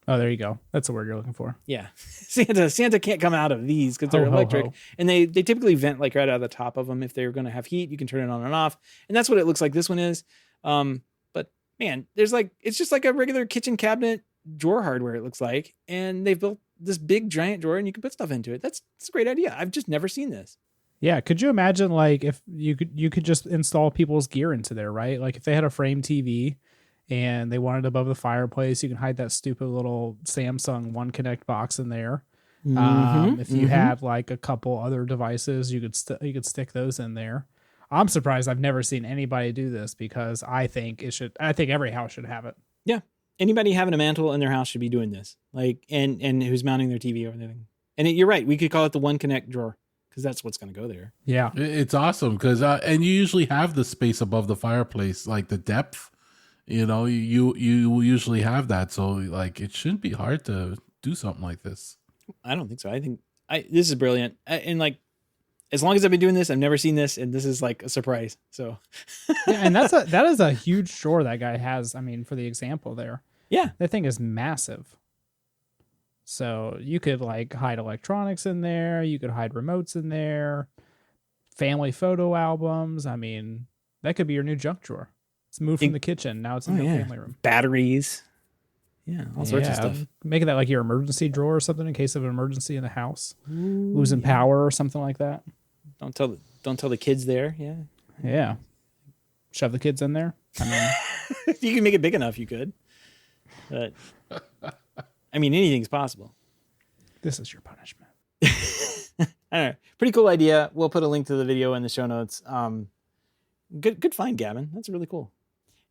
Oh, there you go. That's the word you're looking for. Yeah. Santa can't come out of these because they're electric. And they typically vent like right out of the top of them. If they're going to have heat, you can turn it on and off. And that's what it looks like this one is. But man, it's just like a regular kitchen cabinet drawer hardware, it looks like. And they've built this big giant drawer and you can put stuff into it. That's a great idea. I've just never seen this. Yeah. Could you imagine, like, if you could just install people's gear into there, right? Like if they had a frame TV and they wanted above the fireplace, you can hide that stupid little Samsung One Connect box in there. If you had like a couple other devices, you could stick those in there. I'm surprised I've never seen anybody do this because I think every house should have it. Yeah. Anybody having a mantle in their house should be doing this. Like, and who's mounting their TV over there. And you're right. We could call it the One Connect drawer because that's what's going to go there. Yeah. It's awesome because, and you usually have the space above the fireplace, like the depth. You usually have that, so like it shouldn't be hard to do something like this. I don't think so. I think this is brilliant, and like as long as I've been doing this, I've never seen this, and this is like a surprise. So, yeah, and that is a huge drawer that guy has. I mean, for the example there, yeah, that thing is massive. So you could like hide electronics in there, you could hide remotes in there, family photo albums. I mean, that could be your new junk drawer. It's moved from the kitchen. Now it's in the family room. Batteries. Yeah, all sorts of stuff. Make that like your emergency drawer or something in case of an emergency in the house. Losing power or something like that. Don't tell the kids there. Yeah. Yeah. Shove the kids in there. I mean, if you can make it big enough, you could. But I mean, anything's possible. This is your punishment. I don't know. Pretty cool idea. We'll put a link to the video in the show notes. Good find, Gavin. That's really cool.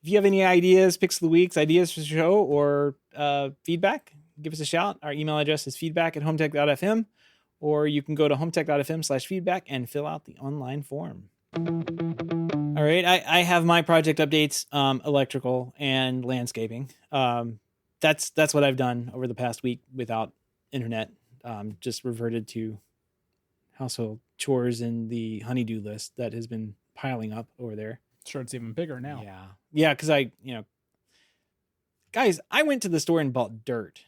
If you have any ideas, picks of the weeks, ideas for the show, or feedback, give us a shout. Our email address is feedback@HomeTech.fm, or you can go to HomeTech.fm/feedback and fill out the online form. All right, I have my project updates, electrical and landscaping. That's what I've done over the past week without internet. Just reverted to household chores and the honeydew list that has been piling up over there. Sure, it's even bigger now. Yeah, because guys, I went to the store and bought dirt,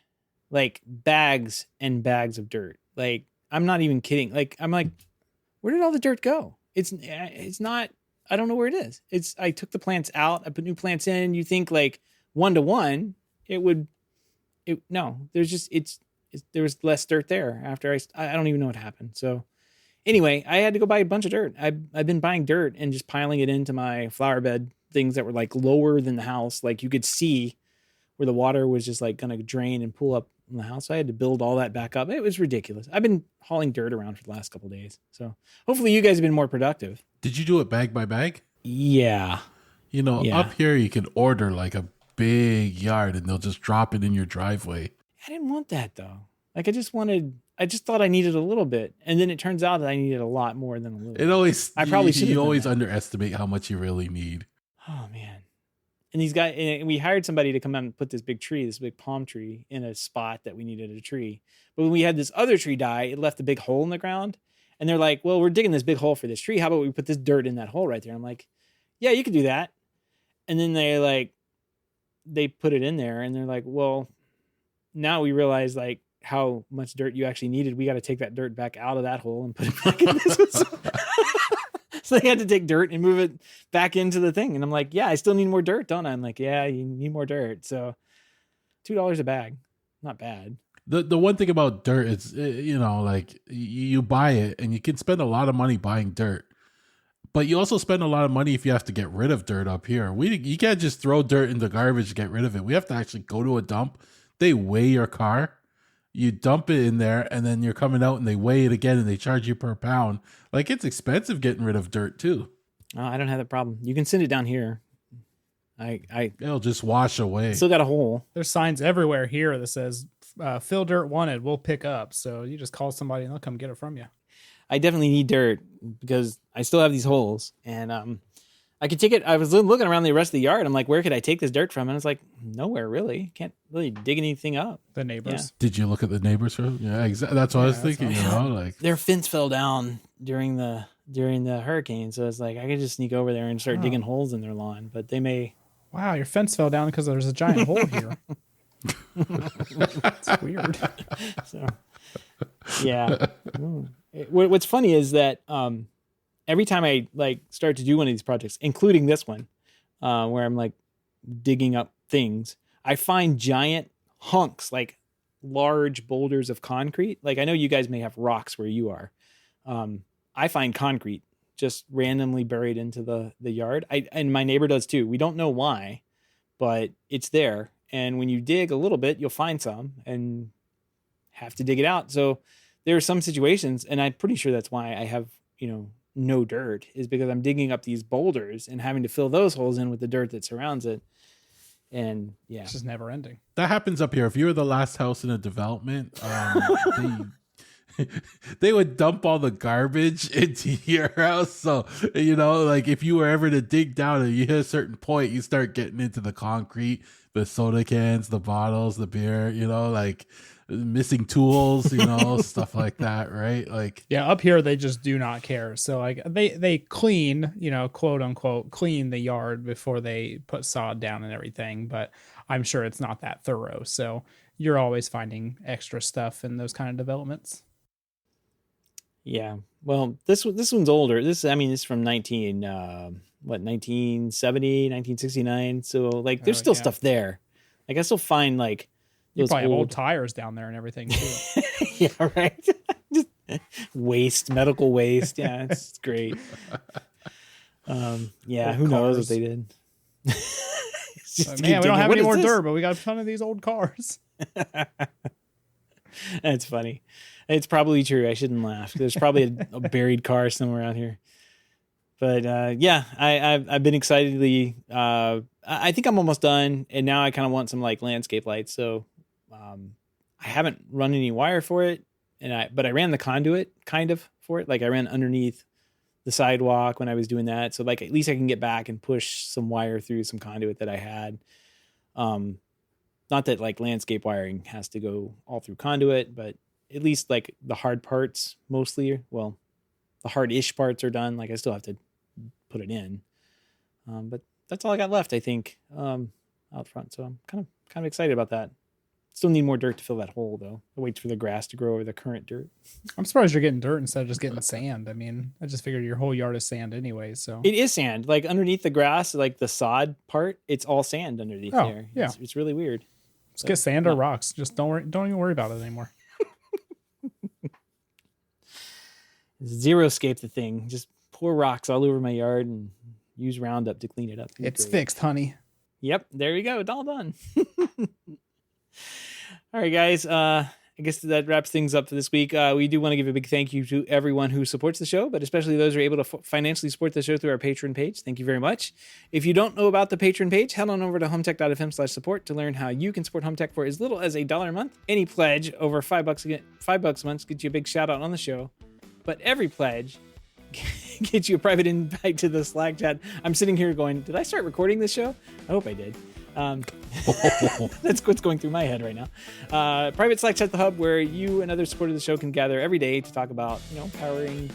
like bags and bags of dirt. Like, I'm not even kidding. Like, I'm like, where did all the dirt go? It's not. I don't know where it is. I took the plants out. I put new plants in. You think like 1-to-1, no. There was less dirt there after I don't even know what happened. So anyway, I had to go buy a bunch of dirt. I've been buying dirt and just piling it into my flower bed, things that were like lower than the house. Like you could see where the water was just like going to drain and pool up in the house. So I had to build all that back up. It was ridiculous. I've been hauling dirt around for the last couple of days. So hopefully you guys have been more productive. Did you do it bag by bag? Yeah. Up here you can order like a big yard and they'll just drop it in your driveway. I didn't want that though. Like I just thought I needed a little bit. And then it turns out that I needed a lot more than a little. I probably should. You always underestimate how much you really need. Oh man. And these guys, and we hired somebody to come out and put this big palm tree in a spot that we needed a tree. But when we had this other tree die, it left a big hole in the ground. And they're like, well, we're digging this big hole for this tree. How about we put this dirt in that hole right there? I'm like, yeah, you could do that. And then they put it in there and they're like, well, now we realize like how much dirt you actually needed. We got to take that dirt back out of that hole and put it back in this one. So they had to take dirt and move it back into the thing. And I'm like, yeah, I still need more dirt, don't I? I'm like, yeah, you need more dirt. So $2 a bag. Not bad. The one thing about dirt is, like you buy it and you can spend a lot of money buying dirt, but you also spend a lot of money if you have to get rid of dirt up here. You can't just throw dirt in the garbage to get rid of it. We have to actually go to a dump. They weigh your car, you dump it in there, and then you're coming out and they weigh it again and they charge you per pound. Like it's expensive getting rid of dirt too. I don't have that problem. You can send it down here. It'll just wash away. Still got a hole. There's signs everywhere here that says fill dirt wanted, we'll pick up. So you just call somebody and they'll come get it from you. I definitely need dirt because I still have these holes and I could take it. I was looking around the rest of the yard. I'm like, where could I take this dirt from? And it's like, nowhere really. Can't really dig anything up. The neighbors. Yeah. Did you look at the neighbors? Yeah, exactly. That's what I was thinking. Like their fence fell down during the hurricane, so it's like I could just sneak over there and start digging holes in their lawn. But they may. Wow, your fence fell down because there's a giant hole here. It's weird. So, yeah. What's funny is that every time I like start to do one of these projects, including this one, where I'm like digging up things, I find giant hunks, like large boulders of concrete. Like I know you guys may have rocks where you are. I find concrete just randomly buried into the yard. And my neighbor does too. We don't know why, but it's there. And when you dig a little bit, you'll find some and have to dig it out. So there are some situations, and I'm pretty sure that's why I have, no dirt, is because I'm digging up these boulders and having to fill those holes in with the dirt that surrounds it. And yeah, it's just never ending. That happens up here. If you were the last house in a development, they would dump all the garbage into your house. So, like if you were ever to dig down and you hit a certain point, you start getting into the concrete, the soda cans, the bottles, the beer, like missing tools, stuff like that, right? Like, yeah, up here they just do not care. So like they clean, quote unquote, clean the yard before they put sod down and everything. But I'm sure it's not that thorough. So you're always finding extra stuff in those kind of developments. Yeah. Well, this one's older. This is from 1970, 1969. So like there's still stuff there. Like I still find like you probably have old tires down there and everything too. Yeah, right. Just waste, medical waste. Yeah, it's great. Yeah, old who knows what cars. they did. Man, we don't have any more dirt, but we got a ton of these old cars. That's funny. It's probably true. I shouldn't laugh. There's probably a buried car somewhere out here. But I've been excitedly. I think I'm almost done, and now I kind of want some like landscape lights. So I haven't run any wire for it, but I ran the conduit kind of for it. Like I ran underneath the sidewalk when I was doing that. So like at least I can get back and push some wire through some conduit that I had. Not that like landscape wiring has to go all through conduit, but at least like the hard parts mostly, well, the hard-ish parts are done. Like I still have to put it in. But that's all I got left, I think, out front. So I'm kind of excited about that. Still need more dirt to fill that hole though. I wait for the grass to grow over the current dirt. I'm surprised you're getting dirt instead of just getting sand. I mean, I just figured your whole yard is sand anyway. So it is sand. Like underneath the grass, like the sod part, it's all sand underneath there. Yeah. It's really weird. Just get sand or rocks. Just don't even worry about it anymore. Zero scape the thing. Just pour rocks all over my yard and use Roundup to clean it up. It's fixed, honey. Yep, there you go. It's all done. All right, guys. I guess that wraps things up for this week. We do want to give a big thank you to everyone who supports the show, but especially those who are able to financially support the show through our Patreon page. Thank you very much. If you don't know about the Patreon page, head on over to HomeTech.fm/support to learn how you can support HomeTech for as little as $1 a month. Any pledge over $5 a month gets you a big shout out on the show. But every pledge gets you a private invite to the Slack chat. I'm sitting here going, did I start recording this show? I hope I did. That's what's going through my head right now. Private Slack chat, the hub, where you and other supporters of the show can gather every day to talk about, powering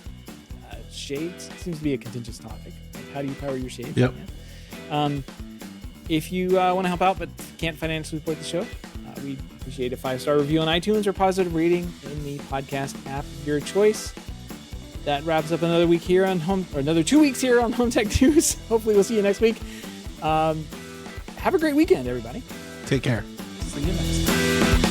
shades. It seems to be a contentious topic. Like, how do you power your shades? Yep. Yeah. If you want to help out but can't financially support the show, we appreciate a 5-star review on iTunes or positive rating in the podcast app of your choice. That wraps up another week here on another 2 weeks here on HomeTech News. Hopefully we'll see you next week. Have a great weekend, everybody. Take care. See you next time.